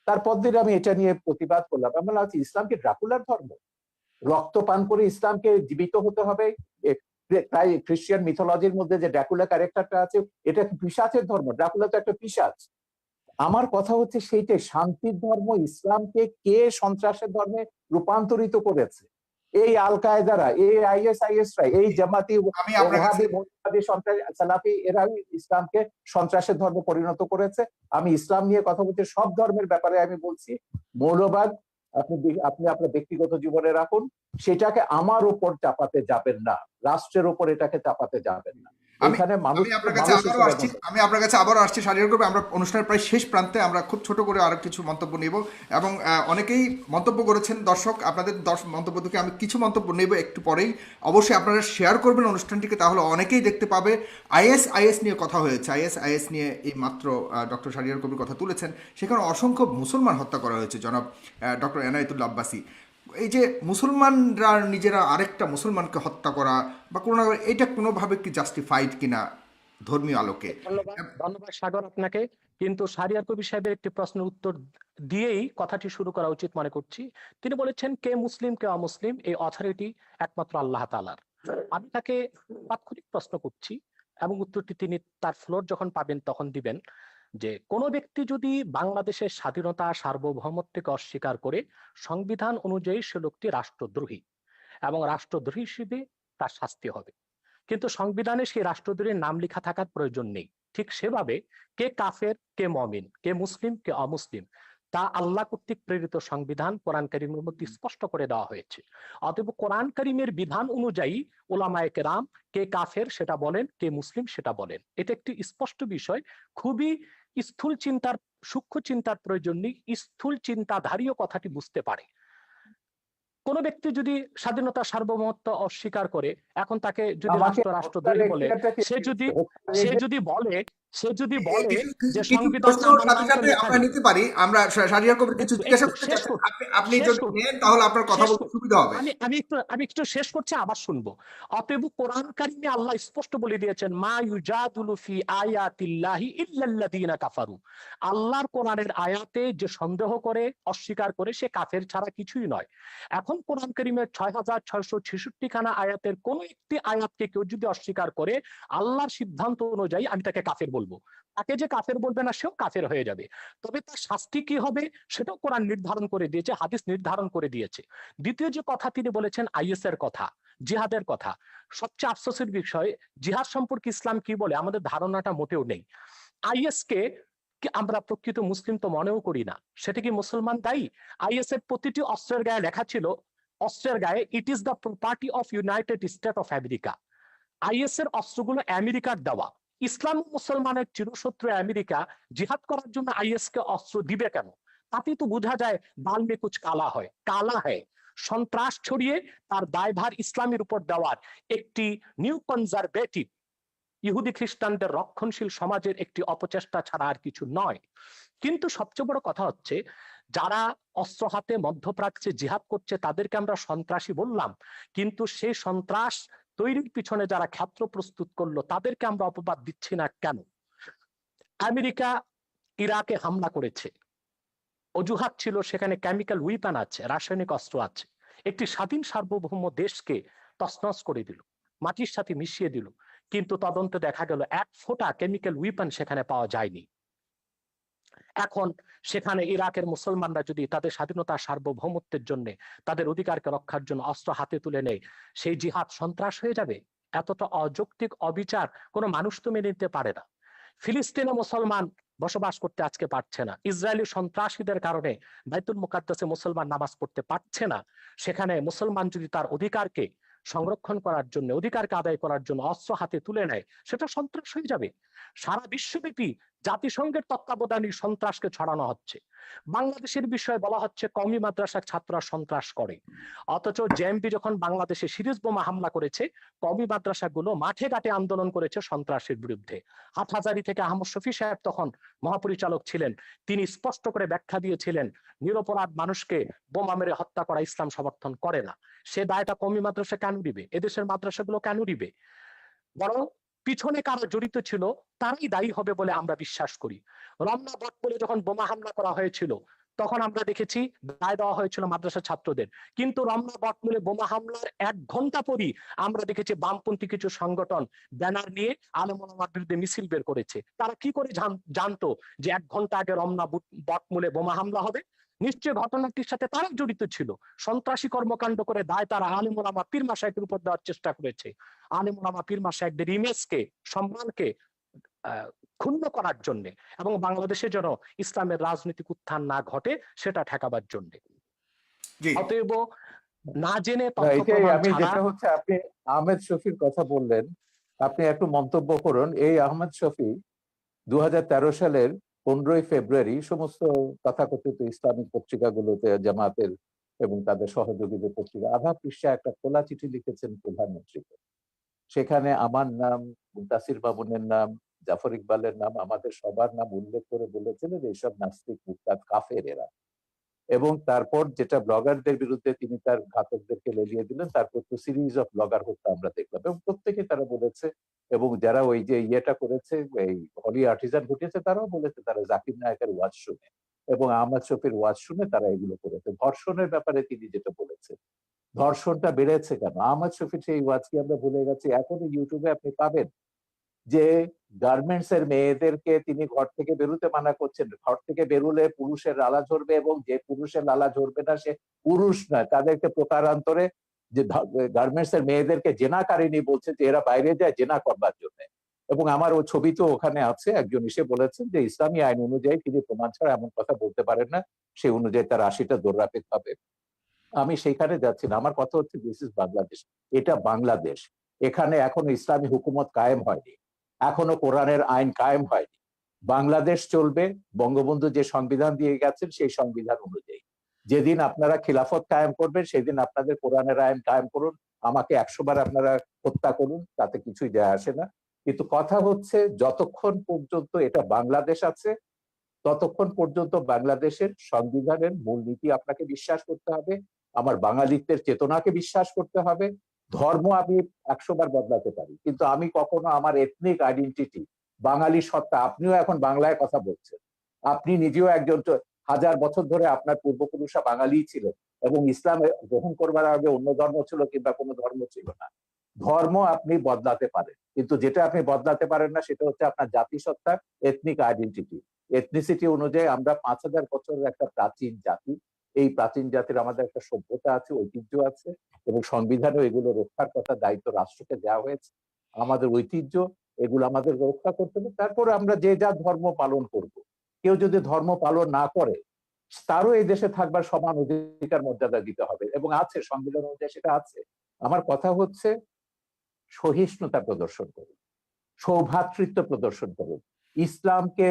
তারপর দিন আমি এটা নিয়ে প্রতিবাদ করলাম, আমি বললাম ইসলাম কি ড্রাকুলার ধর্ম? রক্ত পান করে ইসলামকে জীবিত হতে হবে? তাই খ্রিস্টান মিথোলজির মধ্যে যে ড্রাকুলা ক্যারেক্টারটা আছে, এটা পিশাচের ধর্ম, ড্রাকুলা তো একটা পিশাচ। আমার কথা হচ্ছে সেইটাই, শান্তির ধর্ম ইসলামকে কে সন্ত্রাসের ধর্মে রূপান্তরিত করেছে? এই আল কায়দারা, এই ISIS-রা, এই জামাতি ওহাবি মৌলবাদী সালাফি, এরাই ইসলামকে সন্ত্রাসের ধর্মে পরিণত করেছে। আমি ইসলাম নিয়ে কথা বলছি, সব ধর্মের ব্যাপারে আমি বলছি, মৌলবাদ আপনি আপনি আপনার ব্যক্তিগত জীবনে রাখুন, সেটাকে আমার উপর চাপাতে যাবেন না, রাষ্ট্রের উপর এটাকে চাপাতে যাবেন না। আমি এখানে মানুষ আমি আপনার কাছে মানুষ আবারও হিসেবে আসছি, শাহরিয়ার করবে। আমরা অনুষ্ঠানের প্রায় শেষ প্রান্তে, আমরা খুব ছোট করে আরো কিছু মন্তব্য নিব। এবং অনেকেই মন্তব্য করেছেন, দর্শক আপনাদের মন্তব্য থেকে আমি কিছু মন্তব্য নেব একটু পরেই। অবশ্যই আপনারা শেয়ার করবেন অনুষ্ঠানটিকে, তাহলে অনেকেই দেখতে পাবে। আইএস নিয়ে কথা হয়েছে, আইএস নিয়ে এই মাত্র ডক্টর শাহরিয়ার কবির কথা তুলেছেন। সেখানে অসংখ্য মুসলমান হত্যা করা হয়েছে জনাব ডক্টর এনায়েতুল্লাহ আব্বাসী। এই যে মুসলমানরা নিজেরা আরেকটা মুসলমানকে হত্যা করা বা কোনো, এটা কোনোভাবে কি জাস্টিফাইড কিনা ধর্মীয় আলোকে? ধন্যবাদ, ধন্যবাদ সাগর আপনাকে। কিন্তু শাহরিয়ার কবির সাহেবের একটি প্রশ্নের উত্তর দিয়েই কথাটি শুরু করা উচিত মনে করছি। তিনি বলেছেন কে মুসলিম কে অমুসলিম এই অথরিটি একমাত্র আল্লাহ তাআলার। আমি তাকে তাৎক্ষণিক প্রশ্ন করছি এবং উত্তরটি তিনি তার ফ্লোর যখন পাবেন তখন দিবেন, যে কোন ব্যক্তি যদি বাংলাদেশের স্বাধীনতা সার্বভৌমত্বকে অস্বীকার করে, সংবিধান অনুযায়ী সে লোকটি রাষ্ট্রদ্রোহী এবং রাষ্ট্রদ্রোহী হিসেবে তার শাস্তি হবে। কিন্তু সংবিধানে সেই রাষ্ট্রদ্রোহীর নাম লেখা থাকার প্রয়োজন নেই। ঠিক সেভাবে কে কাফের কে মমিন, কে মুসলিম কে অমুসলিম, তা আল্লাহ কর্তৃক প্রেরিত সংবিধান কোরআন কারীমের মধ্যে স্পষ্ট করে দেওয়া হয়েছে। অতএব কোরআন কারীমের বিধান অনুযায়ী উলামায়ে কেরাম কে কাফের সেটা বলেন, কে মুসলিম সেটা বলেন। এটা একটি স্পষ্ট বিষয়। খুবই স্থূল চিন্তার, সূক্ষ্ম চিন্তার প্রয়োজন নেই, স্থূল চিন্তাধারীও কথাটি বুঝতে পারে। কোন ব্যক্তি যদি স্বাধীনতা সার্বভৌমত্ব অস্বীকার করে, এখন তাকে যদি আমাকে হত্যার রাষ্ট্রদ্রোহী বলে, এখতিয়ারটা কে সে যদি দিয়েছে? হত্যার সে এজেন্ট যদি বলে সে যদি বলে কিছু কিছু যে কিছু সংবিধান প্রশ্ন আমার সাথে নামে সাথে তো লেখা আমরা নেই। নিতে পারি। আমরা শাহরিয়ার কবির কিছু একটু জিজ্ঞাসা একটু করতে শেষ চাচ্ছেন, করছি, আপনি শেষ যদি করছি, নেন তাহলে আপনার কথা শেষ বলতে করছি। সুবিধা হবে। আমি একটু শেষ করছি, আবার শুনবো। অতএব কোরআন কারিমে আল্লাহ স্পষ্ট বলে দিয়েছেন মা ইউজাদুলু ফি আয়াতিল্লাহি ইল্লাল্লাযিনা কাফারু। আল্লাহর কোরআনের আয়াতে যে সন্দেহ করে অস্বীকার করে সে কাফের ছাড়া কিছুই নয়। এখন কোরআন কারিমের 6666 খানা আয়াতের কোন একটি আয়াতকে কেউ যদি অস্বীকার করে, আল্লাহর সিদ্ধান্ত অনুযায়ী আমি তাকে কাফের বলবো। তাকে যে কাফের বলবে না সেও কাফের হয়ে যাবে। তবে তার শাস্তি কি হবে সেটাও কোরআন নির্ধারণ করে দিয়েছে, হাদিস নির্ধারণ করে দিয়েছে। দ্বিতীয় যে কথা তিনি বলেছেন আইএস এর কথা, জিহাদের কথা, সবচেয়ে আফসোসের বিষয়, জিহাদ সম্পর্কে ইসলাম কি বলে আমাদের ধারণাটা মোটেও নেই। আইএস কে আমরা প্রকৃত মুসলিম তো মনেও করি না। সেটা কি মুসলমান দায়ী? আইএস এর প্রতিটি অস্ত্রের গায়ে লেখা ছিল, অস্ত্রের গায়ে it is the property of United state of America. Is এর অস্ত্রগুলো আমেরিকার দেওয়া। ইসলাম ও মুসলমানের চিরশত্রু আমেরিকা জিহাদ করার জন্য আইএস কে অস্ত্র দিবে কেন? তাতে তো বোঝা যায় দাল মে কুছ কালা হয়, কালা হয়। সন্ত্রাস ছড়িয়ে তার দায়ভার ইসলামের উপর দেওয়ার একটি নিউ কনজারভেটিভ ইহুদি খ্রিস্টানদের রক্ষণশীল সমাজের একটি অপচেষ্টা ছাড়া আর কিছু নয়। কিন্তু সবচেয়ে বড় কথা হচ্ছে, যারা অস্ত্র হাতে মধ্যপ্রাচ্যে জিহাদ করছে তাদেরকে আমরা সন্ত্রাসী বললাম, কিন্তু সেই সন্ত্রাস তৈরির পিছনে যারা ক্ষেত্র প্রস্তুত করলো তাদেরকে আমরা অপবাদ দিচ্ছি না কেন? আমেরিকা ইরাকে হামলা করেছে, অজুহাত ছিল সেখানে কেমিক্যাল উইপন আছে, রাসায়নিক অস্ত্র আছে। একটি স্বাধীন সার্বভৌম দেশকে তছনছ করে দিল, মাটির সাথে মিশিয়ে দিল। কিন্তু তদন্তে দেখা গেল এক ফোঁটা কেমিক্যাল উইপন সেখানে পাওয়া যায়নি। এখন সেখানে ইরাকের মুসলমানরা যদি তাদের স্বাধীনতা সার্বভৌমত্বের জন্য, তাদের অধিকারকে রক্ষার জন্য অস্ত্র হাতে তুলে নেয়, সেই জিহাদ সন্ত্রাস হয়ে যাবে? এতটা অযৌক্তিক অবিচার কোনো মানুষ তো মেনে নিতে পারে না। ফিলিস্তিনে মুসলমান বসবাস করতে আজকে পারছে না, ইসরায়েলি সন্ত্রাসীদের কারণে বাইতুল মুকাদ্দাসে মুসলমান নামাজ পড়তে পারছে না। সেখানে মুসলমান যদি তার অধিকারকে সংরক্ষণ করার জন্য, অধিকারকে আদায় করার জন্য অস্ত্র হাতে তুলে নেয়, সেটা সন্ত্রাস হয়ে যাবে। সারা বিশ্বব্যাপী জাতিসংঘের তত্ত্বাবধানে সন্ত্রাসকে ছড়ানো হচ্ছে। বাংলাদেশের বিষয়ে বলা হচ্ছে কওমি মাদ্রাসার ছাত্ররা সন্ত্রাস করে, অথচ জেএমবি যখন বাংলাদেশে সিরিজ বোমা হামলা করেছে, কওমি মাদ্রাসাগুলো মাঠে ঘাটে আন্দোলন করেছে সন্ত্রাসের বিরুদ্ধে। হাটহাজারী থেকে আহমদ শফি সাহেব তখন মহাপরিচালক ছিলেন, তিনি স্পষ্ট করে ব্যাখ্যা দিয়েছিলেন নিরপরাধ মানুষকে বোমা মেরে হত্যা করা ইসলাম সমর্থন করে না। সে দায়টা কওমি মাদ্রাসা কেন দিবে? এদেশের মাদ্রাসাগুলো কেন দিবে? বরং পিছনে কারো জড়িত ছিল তারাই দায়ী হবে বলে আমরা বিশ্বাস করি। রমনা বটমূলে যখন বোমা হামলা করা হয়েছিল তখন আমরা দেখেছি দায় দেওয়া হয়েছিল মাদ্রাসা ছাত্রদের, কিন্তু রমনা বটমূলে বোমা হামলার 1 ঘন্টা পরই আমরা দেখেছি বামপন্থী কিছু সংগঠন ব্যানার নিয়ে আলেম ওলামার বিরুদ্ধে মিছিল বের করেছে। তারা কি করে জানতো যে 1 ঘন্টা আগে রমনা বটমূলে বোমা হামলা হবে? নিশ্চয় ঘটনাটির সাথে তারা জড়িত ছিল। সন্ত্রাসী কর্মকাণ্ড করে দায় তারা আলেম ওলামা পীর মাশায়েখের উপর দেওয়ার চেষ্টা করেছে। আলেম ওলামা পীর মাশায়েখদের ইমেজকে, সম্মানকে ক্ষুণ্ণ করার জন্য এবং বাংলাদেশে যেন ইসলামের রাজনৈতিক উত্থান না ঘটে সেটা ঠেকাবার জন্য। জি, অতএব না জেনে না, তথ্য এটাই প্রমাণ আমি ছাড়া যেটা হচ্ছে, আপনি আহমেদ শফির কথা বললেন, আপনি একটু মন্তব্য করুন। এই আহমদ শফি 2013 সালের 15ই ফেব্রুয়ারি সমস্ত তথাকথিত ইসলামিক পত্রিকাগুলোতে জামাতের এবং তাদের সহযোগীদের পত্রিকা আধা পৃষ্ঠা একটা খোলা চিঠি লিখেছেন প্রধানমন্ত্রীকে। সেখানে আমার নাম, মুনতাসির মামুনের নাম, জাফর ইকবালের নাম, আমাদের সবার নাম উল্লেখ করে বলেছিলেন এইসব নাস্তিক, মুরতাদ, কাফের এরা। এবং তারপর যেটা ব্লগারদের বিরুদ্ধে তিনি তার ঘাতকদেরকে লেলিয়ে দিলেন, তারপর তো সিরিজ অফ ব্লগার হত্যা আমরা দেখলাম এবং প্রত্যেকে তারা বলেছে, এবং যারা ওই যে ইয়েটা করেছে, এই হলি আর্টিজান ঘটিয়েছে, তারাও বলেছে তারা জাকির নায়কের ওয়াজ শুনে এবং আহমদ শফির ওয়াজ শুনে তারা এগুলো করেছে। ধর্ষণের ব্যাপারে তিনি যেটা বলেছেন, ধর্ষণটা বেড়েছে কেন? আহমদ শফির সেই ওয়াজ কি আমরা ভুলে গেছি? এখনো ইউটিউবে আপনি পাবেন যে গার্মেন্টস এর মেয়েদেরকে তিনি ঘর থেকে বেরোতে মানা করছেন, ঘর থেকে বেরোলে পুরুষের লালা ঝরবে এবং যে পুরুষের লালা ঝরবে না সে পুরুষ নয়, তাদেরকে প্রকারান্তরে যে গার্মেন্টস এর মেয়েদেরকে জেনাকারিনী বলছে যে এরা বাইরে যায় জেনা করবার জন্য। এবং আমার ওই ছবি তো ওখানে আছে, একজন এসে বলেছেন যে ইসলামী আইন অনুযায়ী তিনি প্রমাণ ছাড়া এমন কথা বলতে পারেন না, সেই অনুযায়ী তার 80টা দৌড়াপেক হবে। আমি সেইখানে যাচ্ছি না, আমার কথা হচ্ছে দিস ইজ বাংলাদেশ, এটা বাংলাদেশ। এখানে এখনো ইসলামী হুকুমত কায়েম হয়নি, এখনো কোরআনের আইন কায়েম হয়নি। বাংলাদেশ চলবে বঙ্গবন্ধু যে সংবিধান দিয়ে গেছেন সেই সংবিধান অনুযায়ী। যেদিন আপনারা খিলাফত কায়েম করবেন সেদিন আপনাদের কোরআনের আইন কায়েম করুন, আমাকে 100 বার আপনারা হত্যা করুন, তাতে কিছুই যায় আসে না। কিন্তু কথা হচ্ছে যতক্ষণ পর্যন্ত এটা বাংলাদেশ আছে ততক্ষণ পর্যন্ত বাংলাদেশের সংবিধানের মূলনীতি আপনাকে বিশ্বাস করতে হবে, আমার বাঙালিত্বের চেতনাকে বিশ্বাস করতে হবে। ধর্ম আমি 100 বার বদলাতে পারি, কিন্তু আমি কখনো আমার এথনিক আইডেন্টিটি, বাঙালি সত্তা, আপনিও এখন বাংলায় কথা বলছেন, আপনি নিজেও একজন 1000 বছর ধরে আপনার পূর্বপুরুষরা বাঙালি ছিলেন এবং ইসলাম গ্রহণ করবার আগে অন্য ধর্ম ছিল কিংবা কোনো ধর্ম ছিল না। ধর্ম আপনি বদলাতে পারেন, কিন্তু যেটা আপনি বদলাতে পারেন না সেটা হচ্ছে আপনার জাতিসত্তা, এথনিক আইডেন্টিটি। এথনিসিটি অনুযায়ী আমরা 5000 বছরের একটা প্রাচীন জাতি, এই প্রাচীন জাতির আমাদের একটা সভ্যতা আছে, ঐতিহ্য আছে এবং সংবিধানেও এগুলো রক্ষার কথা দায়িত্ব রাষ্ট্রকে দেওয়া হয়েছে। আমাদের ঐতিহ্য এগুলো আমাদের রক্ষা করতে হবে, তারপরে আমরা যে যা ধর্ম পালন করব। কেউ যদি ধর্ম পালন না করে তারও এই দেশে থাকবার সমান অধিকার মর্যাদা দিতে হবে এবং আছে, সংবিধান অনুযায়ী সেটা আছে। আমার কথা হচ্ছে সহিষ্ণুতা প্রদর্শন করুন, সৌভ্রাতৃত্ব প্রদর্শন করুন, ইসলামকে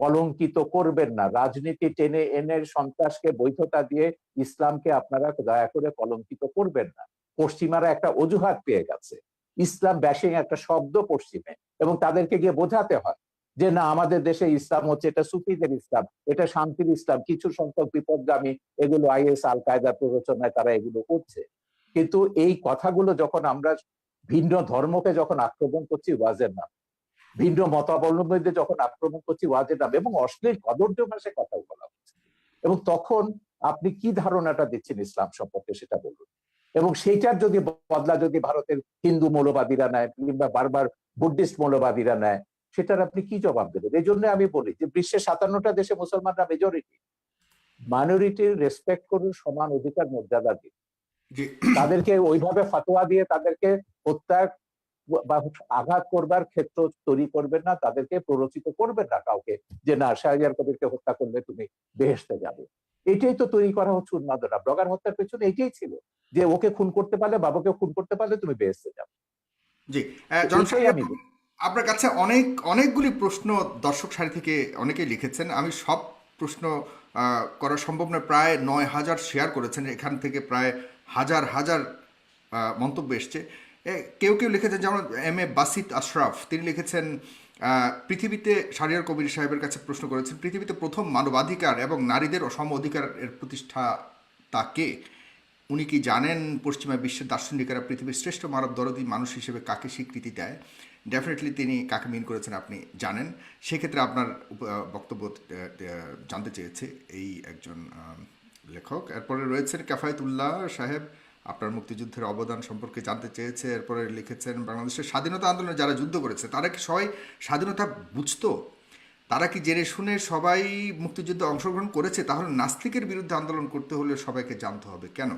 কলঙ্কিত করবেন না, রাজনীতি টেনে এনে সন্ত্রাসকে বৈধতা দিয়ে ইসলামকে আপনারা দয়া করে কলঙ্কিত করবেন না। পশ্চিমারা একটা অজুহাত পেয়ে গেছে, ইসলাম ব্যাশিং একটা শব্দ পশ্চিমে, এবং তাদেরকে গিয়ে বোঝাতে হয় যে না আমাদের দেশে ইসলাম হচ্ছে এটা সুফিদের ইসলাম, এটা শান্তির ইসলাম, কিছু সংখ্যক বিপদগামী এগুলো আইএস আল কায়দার প্ররোচনায় তারা এগুলো করছে। কিন্তু এই কথাগুলো যখন আমরা ভিন্ন ধর্মকে যখন আক্রমণ করছি ওয়াজের নাম, ভিন্ন মতাবলম্বীদের যখন আক্রমণ করছি ওয়াজের নাম এবং অশ্লীল কদর্য ভাষায় কথা বলা হচ্ছে, এবং তখন আপনি কি ধারণাটা দিচ্ছেন ইসলাম সম্পর্কে সেটা বলুন। এবং সেইটার যদি বদলা যদি ভারতের হিন্দু মৌলবাদীরা নেয় কিংবা বারবার বুদ্ধিস্ট মৌলবাদীরা নেয়, সেটার আপনি কি জবাব দেবেন? এই জন্য আমি বলি যে বিশ্বের 57টা দেশে মুসলমানরা মেজরিটি, মাইনরিটির রেসপেক্ট করুন, সমান অধিকার মর্যাদা দিন, জি তাদেরকে ওইভাবে ফতোয়া দিয়ে তাদেরকে হত্যা বা আঘাত করবার ক্ষেত্র তৈরি করবেন না, তাদেরকে প্ররোচিত করবেন না কাউকে যে না শাহরিয়ার কবিরকে হত্যা করলে তুমি বেহেশতে যাবে। এটাই তো তৈরি করা হচ্ছে উন্মাদনা। ব্লগার হত্যার পেছনে এটাই ছিল যে ওকে খুন করতে পারলে, বাবাকে খুন করতে পারলে তুমি বেহেশতে যাবে। জি জনাব এইটাই শাহরিয়ার, আমি বলি। আপনার কাছে অনেকগুলি প্রশ্ন দর্শক সারি থেকে অনেকেই লিখেছেন, আমি সব প্রশ্ন করা সম্ভব নয়। প্রায় 9000 শেয়ার করেছেন, এখান থেকে প্রায় হাজার হাজার মন্তব্য এসছে। কেউ কেউ লিখেছেন, যেমন এম.এ. বাসিত আশরাফ, তিনি লিখেছেন পৃথিবীতে, শাহরিয়ার কবির সাহেবের কাছে প্রশ্ন করেছেন, পৃথিবীতে প্রথম মানবাধিকার এবং নারীদের সম অধিকারের প্রতিষ্ঠাতা কে? উনি কি জানেন পশ্চিমা বিশ্বের দার্শনিকেরা পৃথিবীর শ্রেষ্ঠ মানব দরদী মানুষ হিসেবে কাকে স্বীকৃতি দেয়? ডেফিনেটলি তিনি কাকে মিন করেছেন আপনি জানেন। সেক্ষেত্রে আপনার বক্তব্য জানতে চেয়েছে এই একজন লেখক। এরপরে রয়েছেন কাফায়েতুল্লাহ সাহেব, আপনার মুক্তিযুদ্ধের অবদান সম্পর্কে জানতে চেয়েছে। এরপরে লিখেছেন, বাংলাদেশের স্বাধীনতা আন্দোলনে যারা যুদ্ধ করেছে তারা কি সবাই স্বাধীনতা বুঝতো? তারা কি জেনে শুনে সবাই মুক্তিযুদ্ধে অংশগ্রহণ করেছে? তাহলে নাস্তিকের বিরুদ্ধে আন্দোলন করতে হলে সবাইকে জানতে হবে কেন?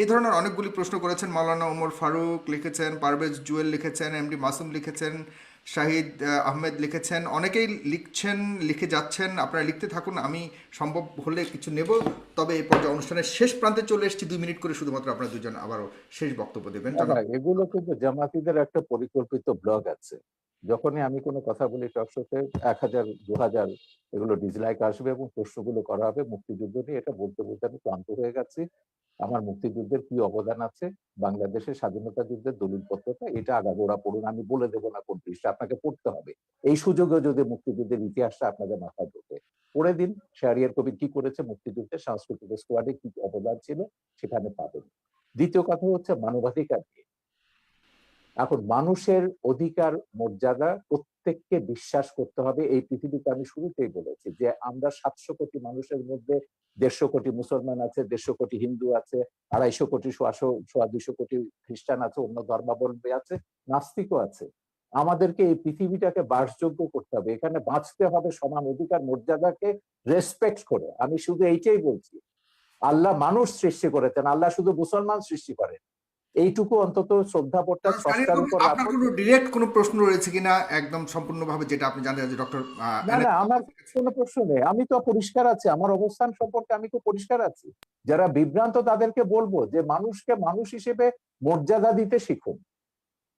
এই ধরনের অনেকগুলি প্রশ্ন করেছেন। মাওলানা ওমর ফারুক লিখেছেন, পারভেজ জুয়েল লিখেছেন, এমডি মাসুম লিখেছেন, শাহিদ আহমেদ লিখেছেন, অনেকেই লিখছেন, লিখে যাচ্ছেন, আপনারা লিখতে থাকুন, আমি সম্ভব হলে কিছু নেব। তবে এই পর্যায়ে অনুষ্ঠানের শেষ প্রান্তে চলে এসেছি, 2 মিনিট করে শুধুমাত্র আপনারা দুজন আবারও শেষ বক্তব্য দেবেন। না না, এগুলো কিন্তু জামাতিদের একটা পরিকল্পিত ব্লগ আছে। যখনই আমি কোনো কথা বলি টকশোতে 1000 2000 এগুলো ডিসলাইক আসবে এবং প্রশ্নগুলো করা হবে মুক্তিযুদ্ধ নিয়ে। এটা বলতে বলতে আমি ক্লান্ত হয়ে গেছি। আমার মুক্তিযুদ্ধের কি অবদান আছে, বাংলাদেশের স্বাধীনতা যুদ্ধের দলিলপত্রটা এটা আগাগোড়া পড়ুন, আমি বলে দেবো না কোন পৃষ্ঠা, আপনাকে পড়তে হবে। এই সুযোগে যদি মুক্তিযুদ্ধের ইতিহাসটা আপনাদের মাথায় ঢোকে, পড়ে দিন শাহরিয়ার কবির কি করেছে মুক্তিযুদ্ধের, সাংস্কৃতিক স্কোয়াডে কি অবদান ছিল সেখানে পাবেন। দ্বিতীয় কথা হচ্ছে মানবাধিকার নিয়ে। এখন মানুষের অধিকার মর্যাদা প্রত্যেককে বিশ্বাস করতে হবে। এই পৃথিবীতে আমি শুরুতেই বলেছি যে আমরা 700 কোটি মানুষের মধ্যে 150 কোটি মুসলমান আছে, 150 কোটি হিন্দু আছে, 250 কোটি 200 কোটি খ্রিস্টান আছে, অন্য ধর্মাবলম্বী আছে, নাস্তিকও আছে। আমাদেরকে এই পৃথিবীটাকে বাসযোগ্য করতে হবে, এখানে বাঁচতে হবে সমান অধিকার মর্যাদাকে রেসপেক্ট করে। আমি শুধু এইটাই বলছি, আল্লাহ মানুষ সৃষ্টি করেছেন, আল্লাহ শুধু মুসলমান সৃষ্টি করেন। এইটুকু অন্তত শ্রদ্ধাবোধটা শাহরিয়ার স্রষ্টার কবির, উপর আপনার রাখুন। কোনো ডিরেক্ট কোনো প্রশ্ন রয়েছে কিনা একদম সম্পূর্ণভাবে, যেটা আপনি জানেন যে ডক্টর না না, আমার কোনো প্রশ্ন নেই, আমি তো পরিষ্কার আছি, আমার অবস্থান সম্পর্কে আমি তো পরিষ্কার আছি। যারা বিভ্রান্ত তাদেরকে বলবো যে মানুষকে মানুষ হিসেবে মর্যাদা দিতে শিখুন।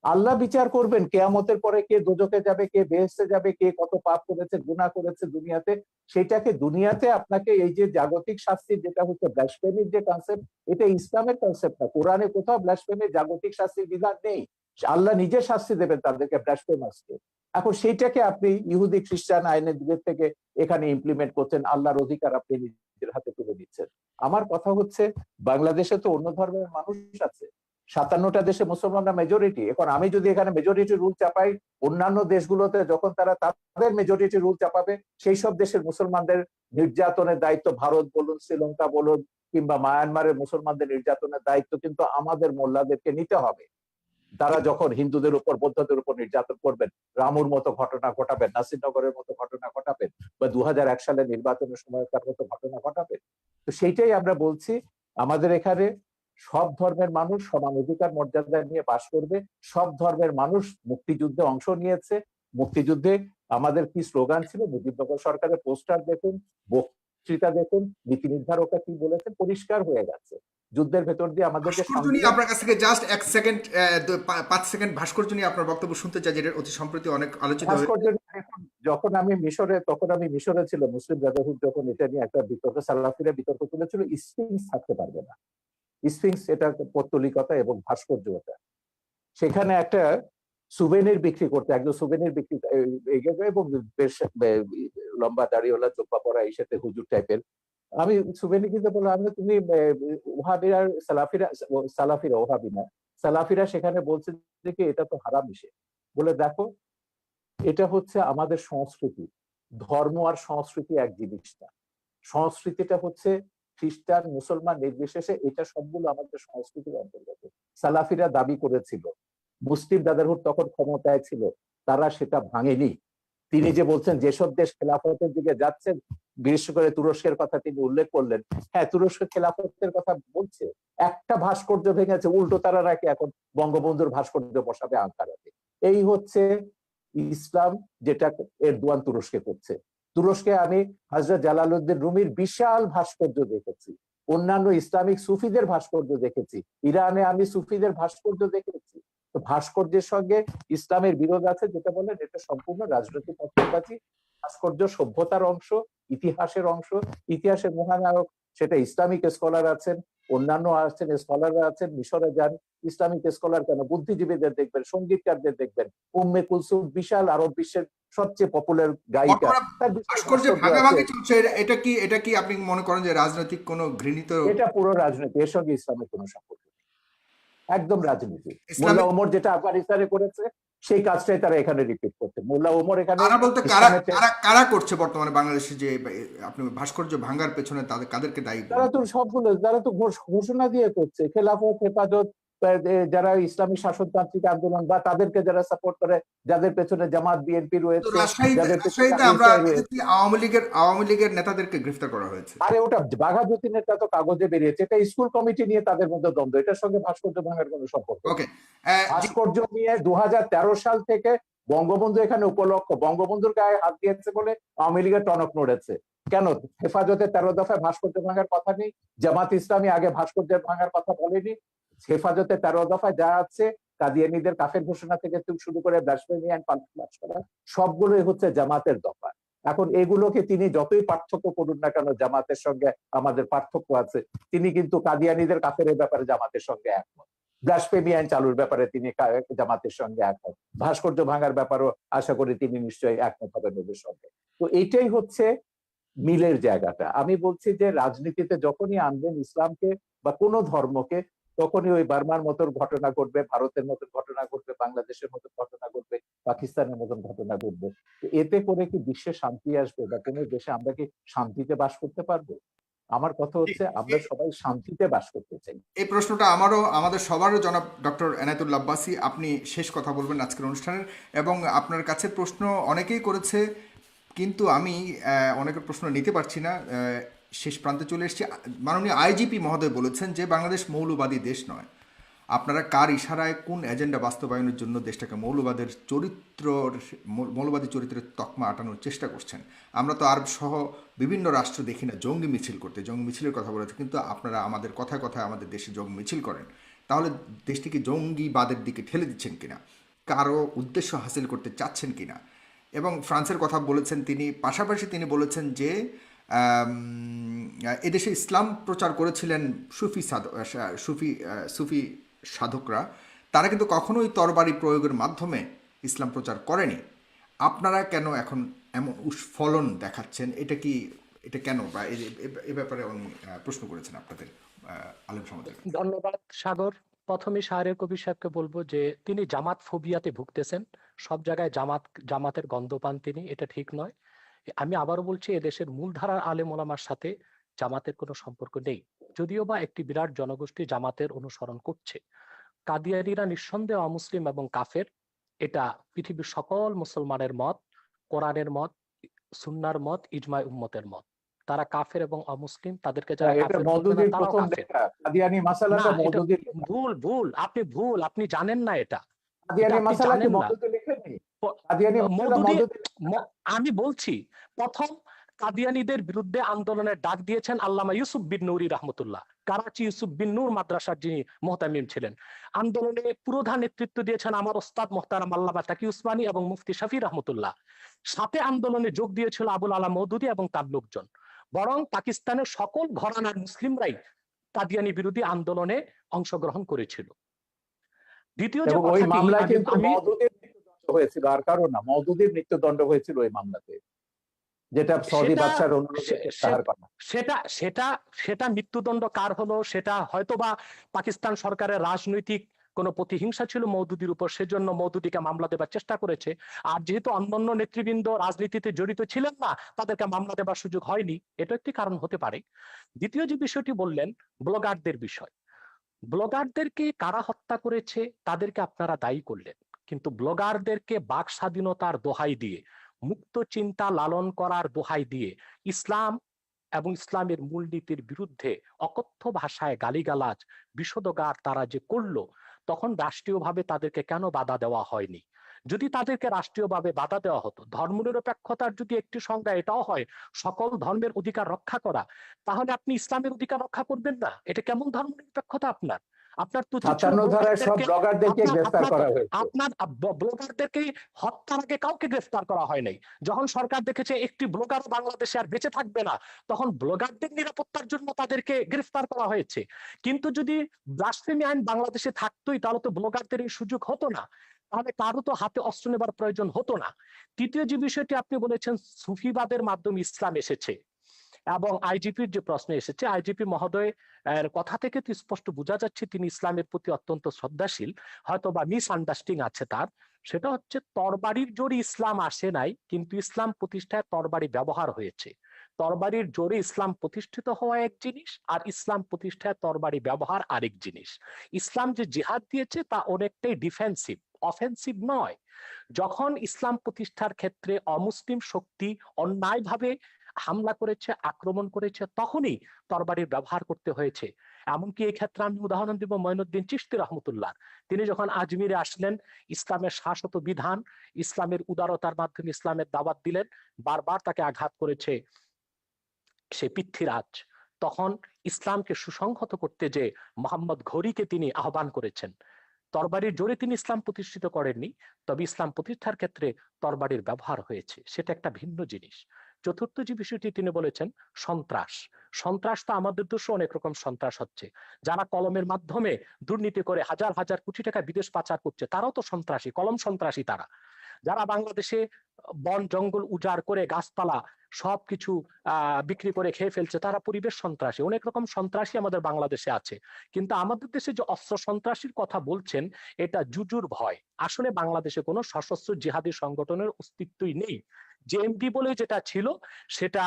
আল্লাহ বিচার করবেন কেয়ামতের পরে, কে দোজখে যাবে, কে বেহেশতে যাবে, কে কত পাপ করেছে, গুনাহ করেছে দুনিয়াতে, সেটাকে দুনিয়াতে আপনাকে এই যে জাগতিক শাস্তি যেটা হচ্ছে ব্লাসফেমির যে কনসেপ্ট, এটা ইসলামের কনসেপ্ট না। কোরআনে কোথাও ব্লাসফেমির জাগতিক শাস্তির বিধান নেই। আল্লাহ নিজে শাস্তি দেবেন তাদেরকে, ব্লাসফেমাসকে। এখন সেইটাকে আপনি ইহুদি খ্রিস্টান আইনের দিক থেকে এখানে ইমপ্লিমেন্ট করছেন, আল্লাহর অধিকার আপনি নিজের হাতে তুলে দিচ্ছেন। আমার কথা হচ্ছে বাংলাদেশে তো অন্য ধর্মের মানুষ আছে, 57টা দেশে মুসলমানরা মেজরিটি। এখন আমি যদি এখানে মেজরিটি রুল চাপাই, অন্যান্য দেশগুলোতে যখন তারা তাদের মেজরিটি রুল চাপাবে, সেই সব দেশের মুসলমানদের নির্যাতনের দায়িত্ব, ভারত বলুন, শ্রীলঙ্কা বলুন, কিংবা মায়ানমারের মুসলমানদের নির্যাতনের দায়িত্ব কিন্তু আমাদের মোল্লাদেরকে নিতে হবে। তারা যখন হিন্দুদের উপর, বৌদ্ধদের উপর নির্যাতন করবেন, রামুর মতো ঘটনা ঘটাবেন, নাসিরনগরের মতো ঘটনা ঘটাবেন, বা 2001 সালে নির্বাচনের সময়কার মতো ঘটনা ঘটাবেন। তো সেইটাই আমরা বলছি, আমাদের এখানে সব ধর্মের মানুষ সমান অধিকার মর্যাদা নিয়ে বাস করবে। সব ধর্মের মানুষ মুক্তিযুদ্ধে অংশ নিয়েছে। মুক্তিযুদ্ধে আমাদের কি স্লোগান ছিল, মুজিবনগর সরকারের পোস্টার দেখুন, বক্তৃতা দেখুন, নীতি নির্ধারকরা কি বলেছে, পরিষ্কার হয়ে গেছে। যুদ্ধের ভেতর দিয়ে আমাদেরকে ভাস্কর্য নিয়ে আপনার কাছ থেকে জাস্ট 1 সেকেন্ড, 5 সেকেন্ড ভাস্কর্য নিয়ে আপনার বক্তব্য শুনতে চাই, যেটা অতি সম্প্রতি অনেক আলোচিত হয়েছে। ভাস্কর্য দেখুন, যখন আমি মিশরে ছিল, মুসলিম ব্রাদারহুড যখন এটা নিয়ে একটা বিতর্ক, সালাফিরা বিতর্ক তুলেছিল, স্ফিংস থাকতে পারবে না। স্ফিংস এটা পৌত্তলিকতা এবং ভাস্কর্য এটা। সেখানে একটা সুভেনির বিক্রি করতে, একজন সুভেনির বিক্রি এবং বেশ লম্বা দাড়িওয়ালা, চোপ্পা পরা, এই সাথে হুজুর টাইপের। আমি সুভেনি কিনতে বললাম, আমি তুমি ওহাবিরা সালাফিরা ওহাবি না, সালাফিরা সেখানে বলছে যে কি এটা তো হারাম ইসে। বলে দেখো, এটা হচ্ছে আমাদের সংস্কৃতি। ধর্ম আর সংস্কৃতি এক জিনিস না। সংস্কৃতিটা হচ্ছে খ্রিস্টান মুসলমান নির্বিশেষে, এটা সবগুলো আমাদের সংস্কৃতির অন্তর্গত। সালাফিরা দাবি করেছিল, মুসলিম ব্রাদারহুড তখন ক্ষমতায় ছিল, তারা সেটা ভাঙেনি। তিনি যে বলছেন যেসব দেশ খেলাফতের দিকে যাচ্ছে, বিশেষ করে তুরস্কের কথা তিনি উল্লেখ করলেন, হ্যাঁ তুরস্ক খেলাফতের কথা বলছে, একটা ভাস্কর্য ভেঙেছে, উল্টো তারা নাকি এখন বঙ্গবন্ধুর ভাস্কর্য বসাবে আঙ্কারাতে। এই হচ্ছে ইসলাম, যেটা এরদোয়ান তুরস্কে করছে। তুরস্কে আমি হযরত জালালউদ্দিন রুমির বিশাল ভাস্কর্য দেখেছি, অন্যান্য ইসলামিক সুফিদের ভাস্কর্য দেখেছি, ইরানে আমি সুফিদের ভাস্কর্য দেখেছি। তো ভাস্কর্যের সঙ্গে ইসলামের বিরোধ আছে, যেটা বলেন এটা সম্পূর্ণ রাজনৈতিক পক্ষপাতী। ভাস্কর্য সভ্যতার অংশ, ইতিহাসের অংশ, ইতিহাসের মহানায়ক সেটা ইসলামিক স্কলার আছেন, অন্যান্য আছেন, স্কলাররা আছেন। মিশরে যান, ইসলামিক স্কলার কেন, বুদ্ধিজীবীদের দেখবেন, সঙ্গীতকারদের দেখবেন। উম্মে কুলসুম বিশাল আরব বিশ্বের সবচেয়ে পপুলার গায়িকা, তার ভাস্কর্য ভাগাভাগি চলছে, এটা কি আপনি মনে করেন যে রাজনৈতিক কোনো ঘৃণিত? এটা পুরো রাজনীতি, এর সঙ্গে ইসলামের কোনো সম্পর্ক নেই, একদম রাজনীতি। ইসলামিক মোল্লা ওমর যেটা আফগানিস্তানে করেছে, সেই কাজটাই তারা এখানে রিপিট করছে। মোল্লা ওমর এখানে কারা বলতে কারা করছে বর্তমানে বাংলাদেশে, যে আপনি ভাস্কর্য ভাঙার পেছনে কাদেরকে দায়ী? তারা তো ঘোষণা দিয়ে করছে, খেলাফত, হেফাজত, যারা ইসলামী শাসনতান্ত্রিক আন্দোলন বা তাদেরকে যারা সাপোর্ট করে, যাদের পেছনে জামাত বিএনপি রয়েছে, যাদের পেছনে আওয়ামী লীগের নেতাদেরকে গ্রেফতার করা হয়েছে। আরে ওটা বাঘা যতীনেরটা তো কাগজে বেরিয়েছে, এটা স্কুল কমিটি নিয়ে তাদের মধ্যে দ্বন্দ্ব, এটার সঙ্গে ভাস্কর্য ভাঙার কোনো সম্পর্ক। ওকে, ভাস্কর্য নিয়ে 2013 সাল থেকে বঙ্গবন্ধু এখানে উপলক্ষ, বঙ্গবন্ধুর গায়ে হাত দিয়েছে বলে আওয়ামী লীগের টনক নড়েছে কেন? হেফাজতে 13 দফায় ভাস্কর্য ভাঙার কথা নেই? জামাত ইসলামী আগে ভাস্কর্য ভাঙার কথা বলেনি? হেফাজতে 13 দফায় যা আছে, কাদিয়ানীদের কাফের ঘোষণা থেকে শুরু করে ব্লাসফেমি অ্যান্ড পানিশমেন্ট করা, সবগুলোই হচ্ছে জামাতের দফা। এখন এগুলোকে তিনি যতই পার্থক্য করুন না কেন, জামাতের সঙ্গে আমাদের পার্থক্য আছে, তিনি কিন্তু কাদিয়ানীদের কাফের ব্যাপারে জামাতের সঙ্গে একমত, ব্লাসফেমি আইন চালুর ব্যাপারে তিনি জামাতের সঙ্গে একমত, ভাস্কর্য ভাঙার ব্যাপারও আশা করি তিনি নিশ্চয়ই একমত হবেন ওদের সঙ্গে। তো এইটাই হচ্ছে মিলের জায়গাটা। আমি বলছি যে রাজনীতিতে যখনই আনবেন ইসলামকে বা কোনো ধর্মকে, তখনই ওই বার্মার মতন ঘটনা ঘটবে, ভারতের মতন ঘটনা ঘটবে, বাংলাদেশের মতন ঘটনা ঘটবে, পাকিস্তানের মতন ঘটনা ঘটবে। এতে করে কি বিশ্বে শান্তি আসবে বা কোনো দেশে আমরা কি শান্তিতে বাস করতে পারবো? আমার কথা হচ্ছে আমরা সবাই শান্তিতে বাস করতে চাই। এই প্রশ্নটা আমাদের সবারও জনাব ডক্টর এনায়েতুল্লাহ আব্বাসী, আপনি শেষ কথা বলবেন আজকের অনুষ্ঠানের, এবং আপনার কাছে প্রশ্ন অনেকেই করেছে, কিন্তু আমি অনেকের প্রশ্ন নিতে পারছি না, শেষ প্রান্তে চলে এসেছি। মাননীয় আইজিপি মহোদয় বলেছেন যে বাংলাদেশ মৌলবাদী দেশ নয়। আপনারা কার ইশারায় কোন এজেন্ডা বাস্তবায়নের জন্য দেশটাকে মৌলবাদী চরিত্রের তকমা আটানোর চেষ্টা করছেন? আমরা তো আরব সহ বিভিন্ন রাষ্ট্র দেখি না জঙ্গি মিছিল করতে, জঙ্গি মিছিলের কথা বলেছে, কিন্তু আপনারা আমাদের কথায় কথায় আমাদের দেশে জঙ্গি মিছিল করেন। তাহলে দেশটিকে জঙ্গিবাদের দিকে ঠেলে দিচ্ছেন কিনা, কারো উদ্দেশ্য হাসিল করতে চাচ্ছেন কিনা? এবং ফ্রান্সের কথা বলেছেন তিনি, পাশাপাশি তিনি বলেছেন যে এদেশে ইসলাম প্রচার করেছিলেন সুফি সাধকরা, তারা কিন্তু কখনোই তরবারি প্রয়োগের মাধ্যমে ইসলাম প্রচার করেনি। আপনারা কেন এখন এমন উস্ফলন দেখাচ্ছেন? এটা কেন, বা এ ব্যাপারে উনি প্রশ্ন করেছেন আপনাদের আলেম সমাজের কাছে। ধন্যবাদ সাগর। প্রথমে শাহরিয়ার কবির সাহেবকে বলবো যে তিনি জামাত ফোবিয়াতে ভুগতেছেন, সব জায়গায় জামাতের গন্ধ পান তিনি, এটা ঠিক নয়। আমি আবারও বলছি, এদেশের মূলধারার আলেম ওলামার সাথে জামাতের কোনো সম্পর্ক নেই, যদিও বা একটি বিরাট জনগোষ্ঠী জামাতের অনুসরণ করছে। কাদিয়ানীরা নিঃসন্দেহে অমুসলিম এবং কাফের, এটা পৃথিবীর সকল মুসলমানের মত, কোরআনের মত, সুন্নার মত, ইজমায় উম্মতের মত। তারা কাফের এবং অমুসলিম, তাদেরকে যারা এটা কাফের বলবে না মওদুদির তারাও প্রথম কাফের। লেখা, কাদিয়ানী না, মাসালাটা এটা মওদুদির লেখা। ভুল, আপনি জানেন না এটা কাদিয়ানী আপনি মাসালা কি জানেন না। মওদুদি লেখেননি? কাদিয়ানী মাসালা মওদুদি, মওদুদি লেখা না? আমি বলছি, প্রথম কাদিয়ানীদের বিরুদ্ধে আন্দোলনের ডাক দিয়েছেন আল্লামা ইউসুফ বিন নুরি রহমতুল্লাহ, করাচি ইউসুফ বিন নূর মাদ্রাসার যিনি মুহতামিম ছিলেন। আন্দোলনে পুরোধা নেতৃত্ব দিয়েছেন আমার ওস্তাদ মোহতারাম আল্লামা তাকি উসমানী এবং মুফতি শফি রহমতুল্লাহ। সাথে আন্দোলনে যোগ দিয়েছিল আবুল আলা মওদুদি এবং তার লোকজন। বরং পাকিস্তানের সকল ঘরানার মুসলিমরাই কাদিয়ানী বিরোধী আন্দোলনে অংশগ্রহণ করেছিল। দ্বিতীয় যে এবং ওই কথাটি মামলায় কিন্তু আমি মওদুদির মৃত্যুদণ্ড হয়েছিল, আর কারণ না, মওদুদির মৃত্যুদণ্ড হয়েছিল ওই মামলাতে, যেটা সৌদি সেটা বাদশার অনুরোধে প্রত্যাহার করা। সেটা সেটা সেটা মৃত্যুদণ্ড কার হলো, সেটা হয়তোবা পাকিস্তান সরকারের রাজনৈতিক কোন প্রতিহিংসা ছিল মওদুদির উপর, সেজন্য মওদুদিকে মামলা দেবার চেষ্টা করেছে। আর যেহেতু অন্যান্য নেতৃবৃন্দ রাজনীতিতে জড়িত ছিলেন না, তাদেরকে মামলা দেবার সুযোগ হয়নি, এটা একটি কারণ হতে পারে। দ্বিতীয় যে বিষয়টি বললেন, ব্লগারদের বিষয়, ব্লগারদেরকে কারা হত্যা করেছে তাদেরকে আপনারা দায়ী করলেন, কিন্তু ব্লগারদেরকে বাক স্বাধীনতার দোহাই দিয়ে, মুক্ত চিন্তা লালন করার দোহাই দিয়ে ইসলাম এবং ইসলামের মূলনীতির বিরুদ্ধে অকথ্য ভাষায় গালিগালাজ বিষোদগার তারা যে করলো, তখন রাষ্ট্রীয়ভাবে তাদেরকে কেন বাধা দেওয়া হয়নি? যদি তাদেরকে রাষ্ট্রীয়ভাবে বাধা দেওয়া হতো, ধর্মনিরপেক্ষতার যদি একটি সংজ্ঞা এটাও হয় সকল ধর্মের অধিকার রক্ষা করা, তাহলে আপনি ইসলামের অধিকার রক্ষা করবেন না? এটা কেমন ধর্মনিরপেক্ষতা? আপনার তো উচিত ছিল 57 ধারায় সব ব্লগারদেরকে গ্রেফতার করা হয়েছে। আপনার ব্লগারদেরকে হত্যার আগে কাউকে গ্রেফতার করা হয় নাই। যখন সরকার দেখেছে একটি ব্লগার বাংলাদেশে আর বেঁচে থাকবে না, তখন ব্লগারদের নিরাপত্তার জন্য তাদেরকে গ্রেফতার করা হয়েছে। কিন্তু যদি ব্লাসফেমি আইন বাংলাদেশে থাকতোই, তাহলে তো ব্লগারদের এই সুযোগ হতো না, তাহলে কারো তো হাতে অস্ত্র নেবার প্রয়োজন হতো না। তৃতীয় যে বিষয়টি আপনি বলেছেন, সুফিবাদের মাধ্যমে ইসলাম এসেছে, এবং আইজিপির যে প্রশ্ন এসেছে, আইজিপি মহোদয় এর কথা থেকে তো স্পষ্ট বোঝা যাচ্ছে তিনি ইসলামের প্রতি অত্যন্ত শ্রদ্ধাশীল, হয়তো বা মিস আন্ডারস্ট্যান্ডিং আছে তার। সেটা হচ্ছে, তরবারির জোরে ইসলাম আসে নাই, কিন্তু ইসলাম প্রতিষ্ঠায় তরবারি ব্যবহার হয়েছে। তরবারির জোরে ইসলাম প্রতিষ্ঠিত হওয়া এক জিনিস, আর ইসলাম প্রতিষ্ঠায় তরবারি ব্যবহার আরেক জিনিস। ইসলাম যে জিহাদ দিয়েছে তা অনেকটাই ডিফেন্সিভ, অফেন্সিভ নয়। যখন ইসলাম প্রতিষ্ঠার ক্ষেত্রে অমুসলিম শক্তি অন্যায়ভাবে হামলা করেছে, আক্রমণ করেছে, তখনই তরবারির ব্যবহার করতে হয়েছে। এমনকি এই ক্ষেত্রে আমি উদাহরণ দিব মঈনুদ্দিন চিশতি রহমতুল্লাহ। তিনি যখন আজমিরে আসলেন, ইসলামের শাশ্বত বিধান, ইসলামের উদারতার মাধ্যমে ইসলামের দাওয়াত দিলেন, বারবার তাকে আঘাত করেছে সে পৃথ্বীরাজ। তখন ইসলামকে সুসংহত করতে যে মোহাম্মদ ঘড়িকে তিনি আহ্বান করেছেন। তরবারির জোরে তিনি ইসলাম প্রতিষ্ঠিত করেননি, তবে ইসলাম প্রতিষ্ঠার ক্ষেত্রে তরবারির ব্যবহার হয়েছে, সেটা একটা ভিন্ন জিনিস। চতুর্থ যে বিষয়টি তিনি বলেছেন সন্ত্রাস। সন্ত্রাস তো আমাদের দেশে অনেক রকম সন্ত্রাস হচ্ছে। যারা কলমের মাধ্যমে দুর্নীতি করে হাজার হাজার কোটি টাকা বিদেশ পাচার করছে, তারাও তো সন্ত্রাসী, কলম সন্ত্রাসী তারা। যারা বাংলাদেশে বন জঙ্গল উজাড় করে গাছপালা সবকিছু বিক্রি করে খেয়ে ফেলছে, তারা পরিবেশ সন্ত্রাসী। অনেক রকম সন্ত্রাসী আমাদের বাংলাদেশে আছে। কিন্তু আমাদের দেশে যে অস্ত্র সন্ত্রাসীর কথা বলছেন, এটা জুজুর ভয়। আসলে বাংলাদেশে কোনো সশস্ত্র জিহাদি সংগঠনের অস্তিত্বই নেই। জেএমবি বলে যেটা ছিল, সেটা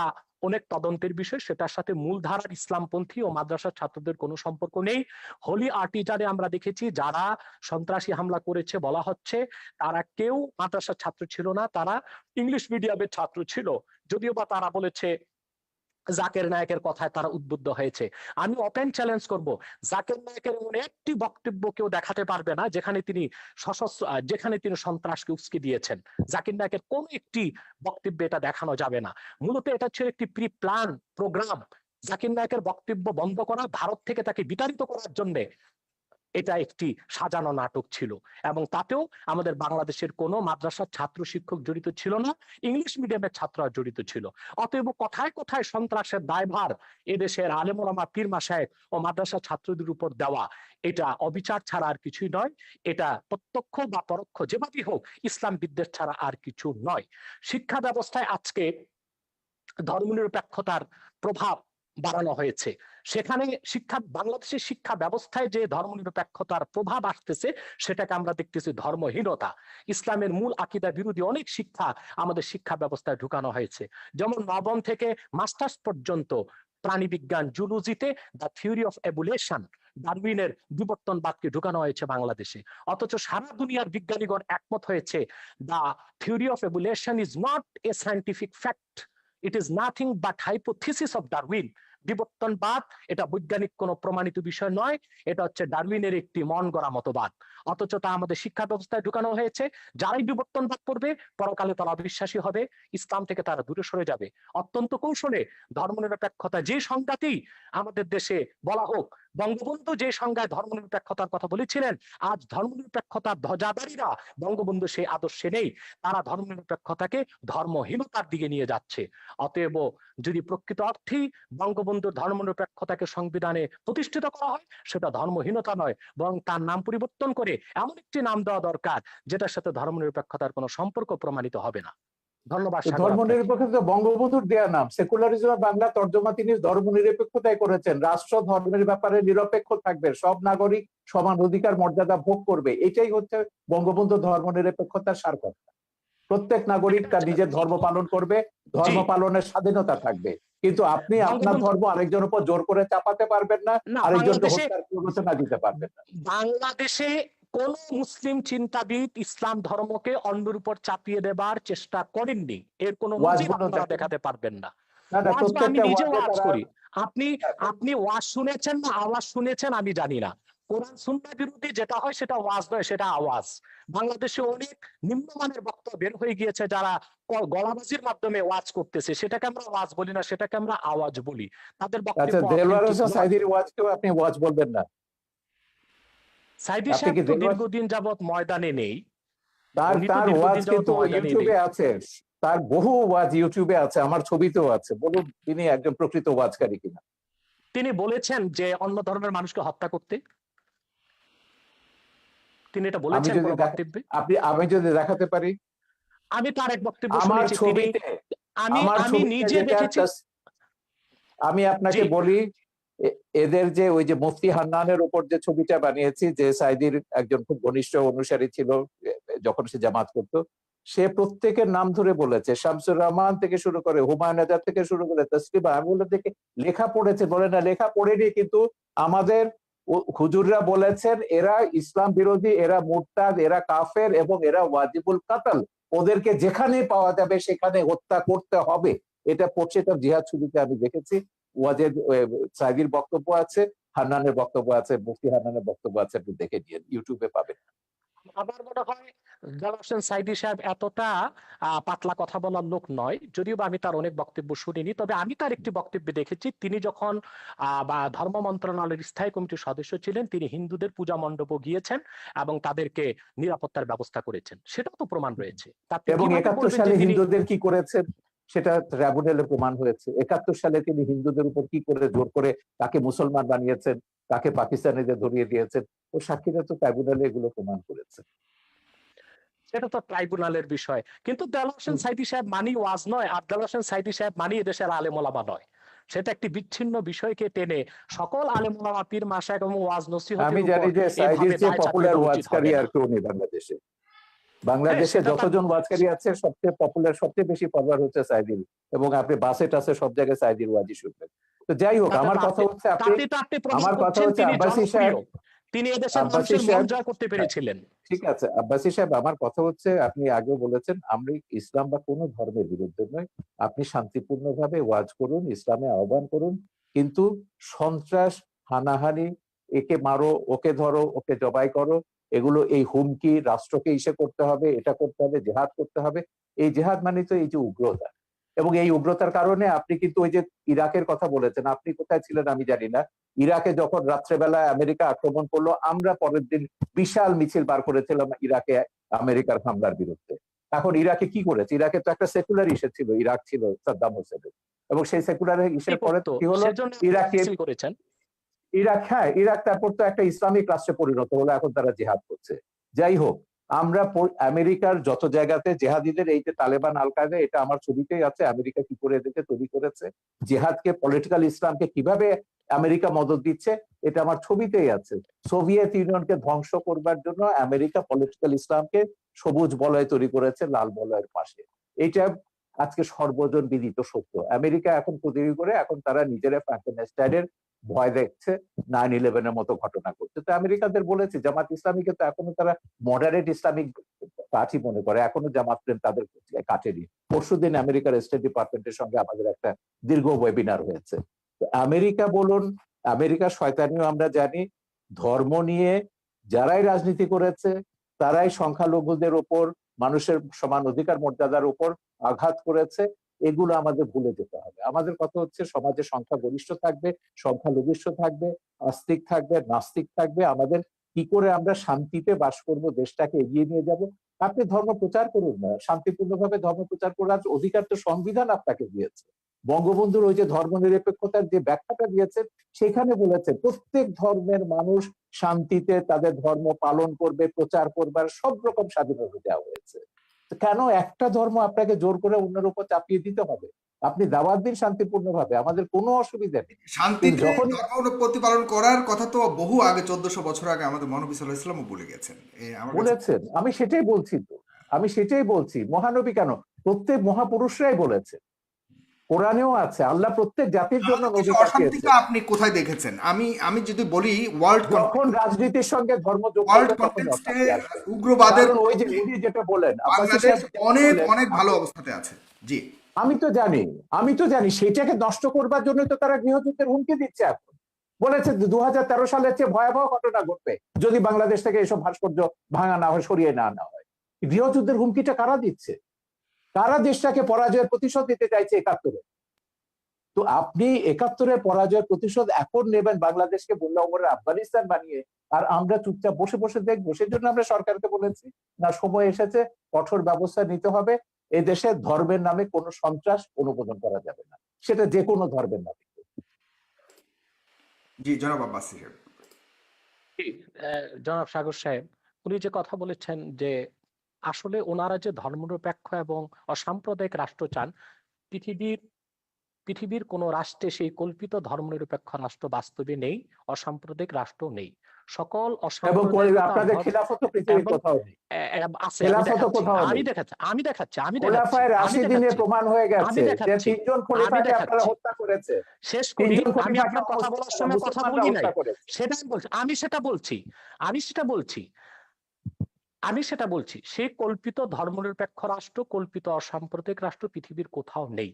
অনেক তদন্তের বিষয়, সেটার সাথে মূলধারার ইসলামপন্থী ও মাদ্রাসার ছাত্রদের কোনো সম্পর্ক নেই। হোলি আর্টিজারে আমরা দেখেছি যারা সন্ত্রাসী হামলা করেছে বলা হচ্ছে, তারা কেউ মাদ্রাসার ছাত্র ছিল না, তারা ইংলিশ মিডিয়ামের ছাত্র ছিল। যদিও বা তারা বলেছে জাকের নায়কের কথায় তারা উদ্বুদ্ধ হয়েছে। আমি ওপেন চ্যালেঞ্জ করব, জাকের নায়কের এমন একটি বক্তব্য কেউ দেখাতে পারবে না যেখানে তিনি সশস্ত্র, যেখানে তিনি সন্ত্রাসকে উস্কে দিয়েছেন। জাকির নায়কের কোন একটি বক্তব্যে এটা দেখানো যাবে না। মূলত এটা ছিল একটি প্রি প্ল্যান প্রোগ্রাম। জাকির নায়কের বক্তব্য বন্ধ করা, ভারত থেকে তাকে বিতাড়িত করার জন্য এটা একটি সাজানো নাটক ছিল। এবং তাতেও আমাদের বাংলাদেশের কোনো মাদ্রাসার ছাত্র শিক্ষক জড়িত ছিল না, ইংলিশ মিডিয়ামের ছাত্ররা জড়িত ছিল। অতএব কোথায় কোথায় সন্ত্রাসের দায়ভার এদেশের আলেম ওলামা পীর মাশায়েখ ও মাদ্রাসা ছাত্রদের উপর দেওয়া, এটা অবিচার ছাড়া আর কিছুই নয়। এটা প্রত্যক্ষ বা পরোক্ষ যেভাবেই হোক ইসলাম বিদ্বেষ ছাড়া আর কিছু নয়। শিক্ষা ব্যবস্থায় আজকে ধর্মনিরপেক্ষতার প্রভাব বাড়ানো হয়েছে। সেখানে বাংলাদেশের শিক্ষা ব্যবস্থায় যে ধর্মনিরপেক্ষতার প্রভাব আসতেছে, সেটাকে আমরা দেখতেছি ধর্মহীনতা। ইসলামের মূল আকীদা বিরোধী অনেক শিক্ষা আমাদের শিক্ষা ব্যবস্থায় ঢুকানো হয়েছে। যেমন নবম থেকে মাস্টার্স পর্যন্ত প্রাণীবিজ্ঞান জুলজিতে দ্য থিওরি অফ এভলিউশন, ডারউইনের বিবর্তনবাদকে ঢুকানো হয়েছে বাংলাদেশে। অথচ সারা দুনিয়ার বিজ্ঞানীগণ একমত হয়েছে the theory of evolution is not a scientific fact, it is nothing but hypothesis of Darwin. বিবর্তনবাদ এটা বৈজ্ঞানিক কোনো প্রমাণিত বিষয় নয়, এটা হচ্ছে ডারউইনের একটি মন গড়া মতবাদ। অথচ তা আমাদের শিক্ষা ব্যবস্থায় ঢুকানো হয়েছে। যারাই বিবর্তনবাদ করবে পরকালে তারা অবিশ্বাসী হবে, ইসলাম থেকে তারা দূরে সরে যাবে। অত্যন্ত কৌশলে ধর্মনিরপেক্ষতা যে সংজ্ঞাতেই আমাদের দেশে বলা হোক, বঙ্গবন্ধু যে সংজ্ঞায় ধর্মনিরপেক্ষতার কথা বলেছিলেন, আজ ধর্মনিরপেক্ষতার ধ্বজাধারীরা বঙ্গবন্ধু সেই আদর্শে নেই। তারা ধর্মনিরপেক্ষতাকে ধর্মহীনতার দিকে নিয়ে যাচ্ছে। অতএব যদি প্রকৃত অর্থেই বঙ্গবন্ধুর ধর্মনিরপেক্ষতাকে সংবিধানে প্রতিষ্ঠিত করা হয়, সেটা ধর্মহীনতা নয়, বরং তার নাম পরিবর্তন করে এমন একটি নাম দেওয়া দরকার যেটার সাথে ধর্মনিরপেক্ষতার কোনো সম্পর্ক প্রমাণিত হবে না। ধন্যবাদ। ধর্মনিরপেক্ষতা বঙ্গবন্ধুর দেয়া নাম। সেকুলারিজম বাংলা তর্জমা তিনি ধর্মনিরপেক্ষতায় করেছেন। রাষ্ট্র ধর্মের ব্যাপারে নিরপেক্ষ থাকবে, সব নাগরিক সমান অধিকার মর্যাদা ভোগ করবে, এটাই হচ্ছে বঙ্গবন্ধু ধর্মনিরপেক্ষতার সার কথা। প্রত্যেক নাগরিক তার নিজের ধর্ম পালন করবে, ধর্ম পালনের স্বাধীনতা থাকবে, কিন্তু আপনি আপনার ধর্ম আরেকজনের উপর জোর করে চাপাতে পারবেন না, আরেকজনকে হত্যার প্ররোচনা দিতে পারবেন না। বাংলাদেশে কোন মুসলিম চিন্তাবিদ ইসলাম ধর্মকে অন্যের উপর চাপিয়ে দেবার চেষ্টা করেননি, এর কোন নজির আপনারা দেখাতে পারবেন না। আমি নিজে ওয়াজ করি, আপনি ওয়াজ শুনেছেন না আওয়াজ শুনেছেন আমি জানি না। কোরআন সুন্নাহ বিরোধী যেটা হয় সেটা ওয়াজ নয়, সেটা আওয়াজ। বাংলাদেশে অনেক নিম্নমানের বক্তব্য বের হয়ে গিয়েছে, যারা গলাবাজির মাধ্যমে ওয়াজ করতেছে, সেটাকে আমরা ওয়াজ বলি না, সেটাকে আমরা আওয়াজ বলি। তাদের বক্তব্য সাইদির ওয়াজকেও আপনি ওয়াজ বলবেন না? সাইদি সাহেব তো দীর্ঘদিন যাবত ময়দানে নেই। তার ওয়াজ কিন্তু ইউটিউবে আছে, তার বহু ওয়াজ ইউটিউবে আছে, আমার ছবিতেও আছে। বলুন তিনি একজন প্রকৃত ওয়াজকারী কিনা। তিনি বলেছেন যে অন্য ধর্মের মানুষকে হত্যা করতে, তিনি এটা বলেছেন বক্তব্যে। আমি যদি দেখাতে পারি, আমি তার এক বক্তব্য শুনেছি, আমি নিজে দেখেছি। আমি আপনাকে বলি, এদের যে ওই যে মুফতি হান্নানের উপর যে ছবিটা বানিয়েছি, যে সাইদির একজন খুব ঘনিষ্ঠ অনুসারী ছিল যখন সে জামাত করতো, সে প্রত্যেকের নাম ধরে বলেছে, শামসুর রহমান থেকে শুরু করে হুমায়ুন আজাদ থেকে শুরু করে তসলিমা। আমি বলে দেখে লেখা পড়েছে, বলে না লেখা পড়েনি, কিন্তু আমাদের হুজুররা বলেছেন এরা ইসলাম বিরোধী, এরা মুরতাদ, এরা কাফের এবং এরা ওয়াজিবুল কাতল, ওদেরকে যেখানে পাওয়া যাবে সেখানে হত্যা করতে হবে। এটা পোর্ট্রেট অফ জিহাদ ছবিতে আমি দেখেছি। ওয়াজেদ সাইদির বক্তব্য আছে, হান্নানের বক্তব্য আছে, মুফতি হান্নানের বক্তব্য আছে, আপনি দেখে নিন, ইউটিউবে পাবেন। আমার মনে হয় জালাল হোসেন সাইদী সাহেব এতটা পাতলা কথা বলার লোক নয়, যদিও বা আমি তার অনেক বক্তব্য শুনিনি। তবে আমি তার একটি বক্তব্যে দেখেছি, তিনি যখন বা ধর্ম মন্ত্রণালয়ের স্থায়ী কমিটির সদস্য ছিলেন, তিনি হিন্দুদের পূজা মণ্ডপও গিয়েছেন এবং তাদেরকে নিরাপত্তার ব্যবস্থা করেছেন, সেটাও তো প্রমাণ রয়েছে। তা আপনি এবং কিভাবে 71 বলবেন যে সালে তিনি হিন্দুদের কি করেছেন সেটা ট্রাইব্যুনালে প্রমাণ হয়েছে। 71 সালে তিনি হিন্দুদের উপর কি করে জোর করে তাকে মুসলমান বানিয়েছেন, তাকে পাকিস্তানিদের ধরিয়ে দিয়েছেন, ও সাক্ষীরা তো ট্রাইব্যুনালে এগুলো প্রমাণ করেছে। সেটা তো ট্রাইব্যুনালের বিষয়। কিন্তু দেলোয়ার হোসেন সাইদী সাহেব মানি ওয়াজ নয়, আর দেলোয়ার হোসেন সাইদী সাহেব মানি এদেশের আলেম ওলামা নয়। সেটা একটি বিচ্ছিন্ন বিষয়কে টেনে সকল আলেম ওলামা, পীর মাশায়েখ এবং ওয়াজ আমি নসিহতের উপর জানি যে সাইদির এইভাবে চেয়ে দায় চাপিয়ে পপুলার দেওয়া উচিত ওয়াজকারী হবে আর না। কেউ নেই বাংলাদেশে। হ্যাঁ, বাংলাদেশে সেটা তার যতজন ওয়াজকারী আছে সবচেয়ে পপুলার, সবচেয়ে বেশি ফলোয়ার হচ্ছে সাইদির, এবং আপনি বাসে টাসে সব জায়গায় সাইদির ওয়াজই শুনবেন। তো যাই হোক, তাতে আমার তো কথা আপনি হচ্ছে তাতে তো আপনি প্রমাণ আমার কথা করছেন হচ্ছে তিনি আব্বাসী সাহেব, জনপ্রিয়, তিনি এদেশের আব্বাসী মানুষের মন সাহেব, জয় করতে পেরেছিলেন। ঠিক আছে আব্বাসী সাহেব, আমার কথা হচ্ছে, আপনি আগেও বলেছেন আমরা ইসলাম বা কোনো ধর্মের বিরুদ্ধে নয়, আপনি শান্তিপূর্ণভাবে ওয়াজ করুন, ইসলামে আহ্বান করুন, কিন্তু সন্ত্রাস, হানাহানি, একে মারো, ওকে ধরো, ওকে জবাই করো, এগুলো, এই হুমকি, রাষ্ট্রকে ইসে করতে হবে, এটা করতে হবে, জেহাদ করতে হবে, এই জেহাদ মানে তো এই যে উগ্রতা, এবং এই উগ্রতার কারণে আপনি কিন্তু ওই যে ইরাকের কথা বলেছেন, আপনি কোথায় ছিলেন আমি জানি না, ইরাকে যখন রাত্রেবেলায় আমেরিকা আক্রমণ করলো, আমরা পরের দিন বিশাল মিছিল বার করেছিলাম ইরাকে আমেরিকার হামলার বিরুদ্ধে। এখন ইরাকে কি করেছে? ইরাকে তো একটা সেকুলার ইস্যু ছিল, ইরাক ছিল সাদ্দাম হোসেনের, এবং সেই সেকুলার ইস্যুর পরে করতো কি হলো, সেজন্য ইরাকে, মিছিল করেছেন। ইরাক, হ্যাঁ ইরাক তারপর তো একটা ইসলামিক রাষ্ট্রে পরিণত হলো, এখন তারা জেহাদ করছে। যাই হোক, আমরা আমেরিকার যত জায়গাতে জেহাদিদের, এই যে তালেবান, আল কায়দা, এটা আমার ছবিতেই আছে, আমেরিকা কি করে এদেরকে তৈরি করেছে, জেহাদকে, পলিটিক্যাল ইসলামকে কিভাবে আমেরিকা মদদ দিচ্ছে, এটা আমার ছবিতেই আছে। সোভিয়েত ইউনিয়নকে ধ্বংস করবার জন্য আমেরিকা পলিটিক্যাল ইসলামকে সবুজ বলয় তৈরি করেছে লাল বলয়ের পাশে। এটা আজকে সর্বজন বিদিত সত্য। আমেরিকা এখন তৈরি করে, এখন তারা নিজেরা ফ্র্যাঙ্কেনস্টাইনের ভয় দেখছে, 9/11 মতো ঘটনা করছে। তো আমেরিকাদের বলেছে, জামাত ইসলামীকে তো এখনো তারা মডারেট ইসলামিক পার্টি মনে করে, এখনো জামাত প্রেম তাদের কাটেনি। পরশুদিন আমেরিকার স্টেট ডিপার্টমেন্টের সঙ্গে আমাদের একটা দীর্ঘ ওয়েবিনার হয়েছে। তো আমেরিকা বলুন, আমেরিকার শয়তানিও আমরা জানি, ধর্ম নিয়ে যারাই রাজনীতি করেছে তারাই সংখ্যালঘুদের উপর, মানুষের সমান অধিকার মর্যাদার উপর আঘাত করেছে। এগুলো আমাদের ভুলে যেতে হবে। আমাদের কথা হচ্ছে সমাজে সংখ্যাগরিষ্ঠ থাকবে, সংখ্যালঘিষ্ঠ থাকবে, আস্তিক থাকবে, নাস্তিক থাকবে, আমাদের কি করে আমরা শান্তিতে বাস করব, দেশটাকে এগিয়ে নিয়ে যাব। আপনি ধর্ম প্রচার করুন না, শান্তিপূর্ণভাবে ধর্ম প্রচার করার অধিকার তো সংবিধান আপনাকে দিয়েছে। বঙ্গবন্ধুর ওই যে ধর্মনিরপেক্ষতার যে ব্যাখ্যাটা দিয়েছেন, সেখানে বলেছে প্রত্যেক ধর্মের মানুষ শান্তিতে তাদের ধর্ম পালন করবে, প্রচার করবার সব রকম স্বাধীনতা দেওয়া হয়েছে। কেন একটা ধর্ম আপনাকে জোর করে অন্যের উপর চাপিয়ে দিতে হবে? আপনি দাওয়াত দিন শান্তিপূর্ণভাবে, আমাদের কোনো অসুবিধা নেই। কিন্তু শান্তিতে যখন ধর্ম প্রতিপালন করার কথা তো বহু আগে, 1400 বছর আগে আমাদের মহানবী সাল্লাল্লাহু আলাইহি ওয়াসাল্লামও বলে গেছেন। আমার কাছে বলেছেন, আমি সেটাই বলছি, তো আমি সেটাই বলছি, মহানবী কেন, প্রত্যেক মহাপুরুষরাই বলেছে, কোরআনেও আছে, আল্লাহ প্রত্যেক জাতির জন্য নবী বাংলাদেশে পাঠিয়েছে। অশান্তিটা আপনি কোথায় দেখেছেন? আমি আমি যদি বলি যখন রাজনীতির সঙ্গে ধর্ম যোগ ওয়ার্ল্ড করবে তখন কনটেক্সটে অশান্তি আসবে। উগ্রবাদের কারণ ওই যে বিরুদ্ধে উনি যেটা বলেন, আব্বাসী বাংলাদেশ সাহেব যেটা অনেক বললেন, অনেক ভালো অবস্থাতে আছে। জি, আমি তো জানি সেটাকে নষ্ট করবার জন্য তো তারা গৃহযুদ্ধের হুমকি দিচ্ছে এখন। বলেছে 2013 সালের চেয়ে ভয়াবহ ঘটনা ঘটবে যদি বাংলাদেশ থেকে এসব ভাস্কর্য ভাঙা না হয়, সরিয়ে না আনা হয়। গৃহযুদ্ধের হুমকিটা কারা দিচ্ছে? কারা দেশটাকে পরাজয়ের প্রতিশোধ দিতে চাইছে 71-এ? তো আপনি 71-এর পরাজয়ের প্রতিশোধ এখন নেবেন বাংলাদেশকে বললে ওমরের আফগানিস্তান বানিয়ে, আর আমরা চুপচাপ বসে বসে দেখবো? সেজন্য আমরা সরকারকে বলেছি, না, সময় এসেছে, কঠোর ব্যবস্থা নিতে হবে। এই দেশে ধর্মের নামে কোনো সন্ত্রাস অনুমোদন করা যাবে না, সেটা যে কোনো ধর্মের নামে। জি, জনাব আব্বাস সাহেব। জি, জনাব সাগর সাহেব, উনি যে কথা বলেছেন যে আসলে ওনারা যে ধর্মনিরপেক্ষ এবং অসাম্প্রদায়িক রাষ্ট্র চান, পৃথিবীর পৃথিবীর কোন রাষ্ট্রে সেই কল্পিত ধর্মনিরপেক্ষ রাষ্ট্র বাস্তবে নেই, অসাম্প্রদায়িক রাষ্ট্র নেই। সকল এবং অসাম্প্রদায়িকতা আপনাদের খেলাফত পৃথিবীর এবং কোথাও নেই, আছে, আমি খেলাফত দেখাচ্ছি, কোথাও আমি নেই। দেখাচ্ছি, আমি দেখাচ্ছি, আমি দেখাচ্ছি, খোলাফায়ে আমি রাশিদিনে দেখাচ্ছি, প্রমাণ হয়ে আমি গেছে যে দেখাচ্ছি, 3জন আমি খলিফাকে আপনারা দেখাচ্ছি। হত্যা করেছে, শেষ করি, 3জন আমি খলিফাকে আপনার কথা বলার সময় কথা মুসলমানরা বলি নাই, হত্যা করেছে। সেটা আমি বলছি, আমি সেটা বলছি, সেই কল্পিত ধর্মনিরপেক্ষ রাষ্ট্র, কল্পিত অসাম্প্রদায়িক রাষ্ট্র পৃথিবীর কোথাও নেই।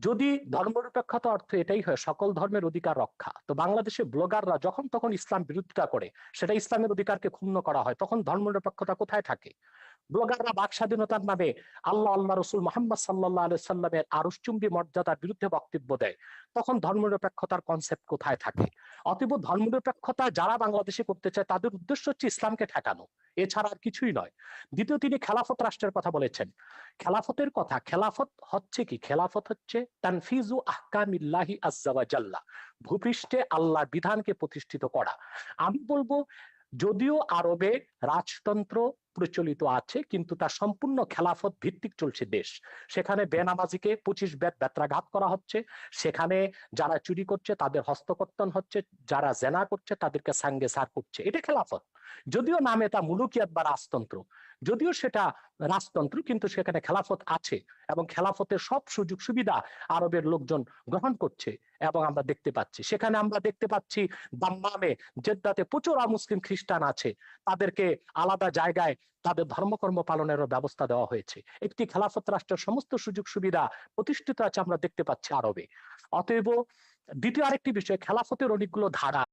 যদি ধর্মনিরপেক্ষতা অর্থ এটাই হয় সকল ধর্মের অধিকার রক্ষা, তো বাংলাদেশে ব্লগাররা যখন তখন ইসলাম বিরোধিতা করে, সেটা ইসলামের অধিকারকে ক্ষুণ্ণ করা হয়, তখন ধর্মনিরপেক্ষতা কোথায় থাকে? ব্লগাররা বাক স্বাধীনতার নামে আল্লাহ রসুল মোহাম্মদ সাল্লাহ আলি সাল্লামের আরশচুম্বী মর্যাদার বিরুদ্ধে বক্তব্য দেয়, তখন ধর্মনিরপেক্ষতার কনসেপ্ট কোথায় থাকে? অতএব ধর্মনিরপেক্ষতা যারা বাংলাদেশে করতে চায় তাদের উদ্দেশ্য হচ্ছে ইসলামকে ঠেকানো, এছাড়া আর কিছুই নয়। দ্বিতীয়, তিনি খেলাফত রাষ্ট্রের কথা বলেছেন। খেলাফতের কথা, খেলাফত হচ্ছে কি? খেলাফত হচ্ছে তানফিজু আহকামিল্লাহি আজ্জা ওয়া জাল্লা, ভূপৃষ্ঠে আল্লাহর বিধানকে প্রতিষ্ঠিত করা। আমি বলবো, যদিও আরবে রাজতন্ত্র প্রচলিত আছে, কিন্তু তা সম্পূর্ণ খেলাফত ভিত্তিক চলছে দেশ। সেখানে বেনামাজিকে 25 বেত্রাঘাত করা হচ্ছে, সেখানে যারা চুরি করছে তাদের হস্তকর্তন হচ্ছে, যারা জেনা করছে তাদেরকে সাঙ্গে সার করছে। এটা খেলাফত। যদিও নামে তা মুলুকিয়াত বা রাজতন্ত্র, যদিও সেটা রাজতন্ত্র, কিন্তু সেখানে খেলাফত আছে এবং খেলাফতের সব সুযোগ সুবিধা আরবের লোকজন গ্রহণ করছে। এবং আমরা দেখতে পাচ্ছি, সেখানে আমরা দেখতে পাচ্ছি দাম্মামে, জেদ্দাতে প্রচুর মুসলিম খ্রিস্টান আছে, তাদেরকে আলাদা জায়গায় তাদের ধর্মকর্ম পালনেরও ব্যবস্থা দেওয়া হয়েছে। একটি খেলাফত রাষ্ট্রের সমস্ত সুযোগ সুবিধা প্রতিষ্ঠিত আছে আমরা দেখতে পাচ্ছি আরবে। অতএব দ্বিতীয় আরেকটি বিষয়, খেলাফতের অনেকগুলো ধারা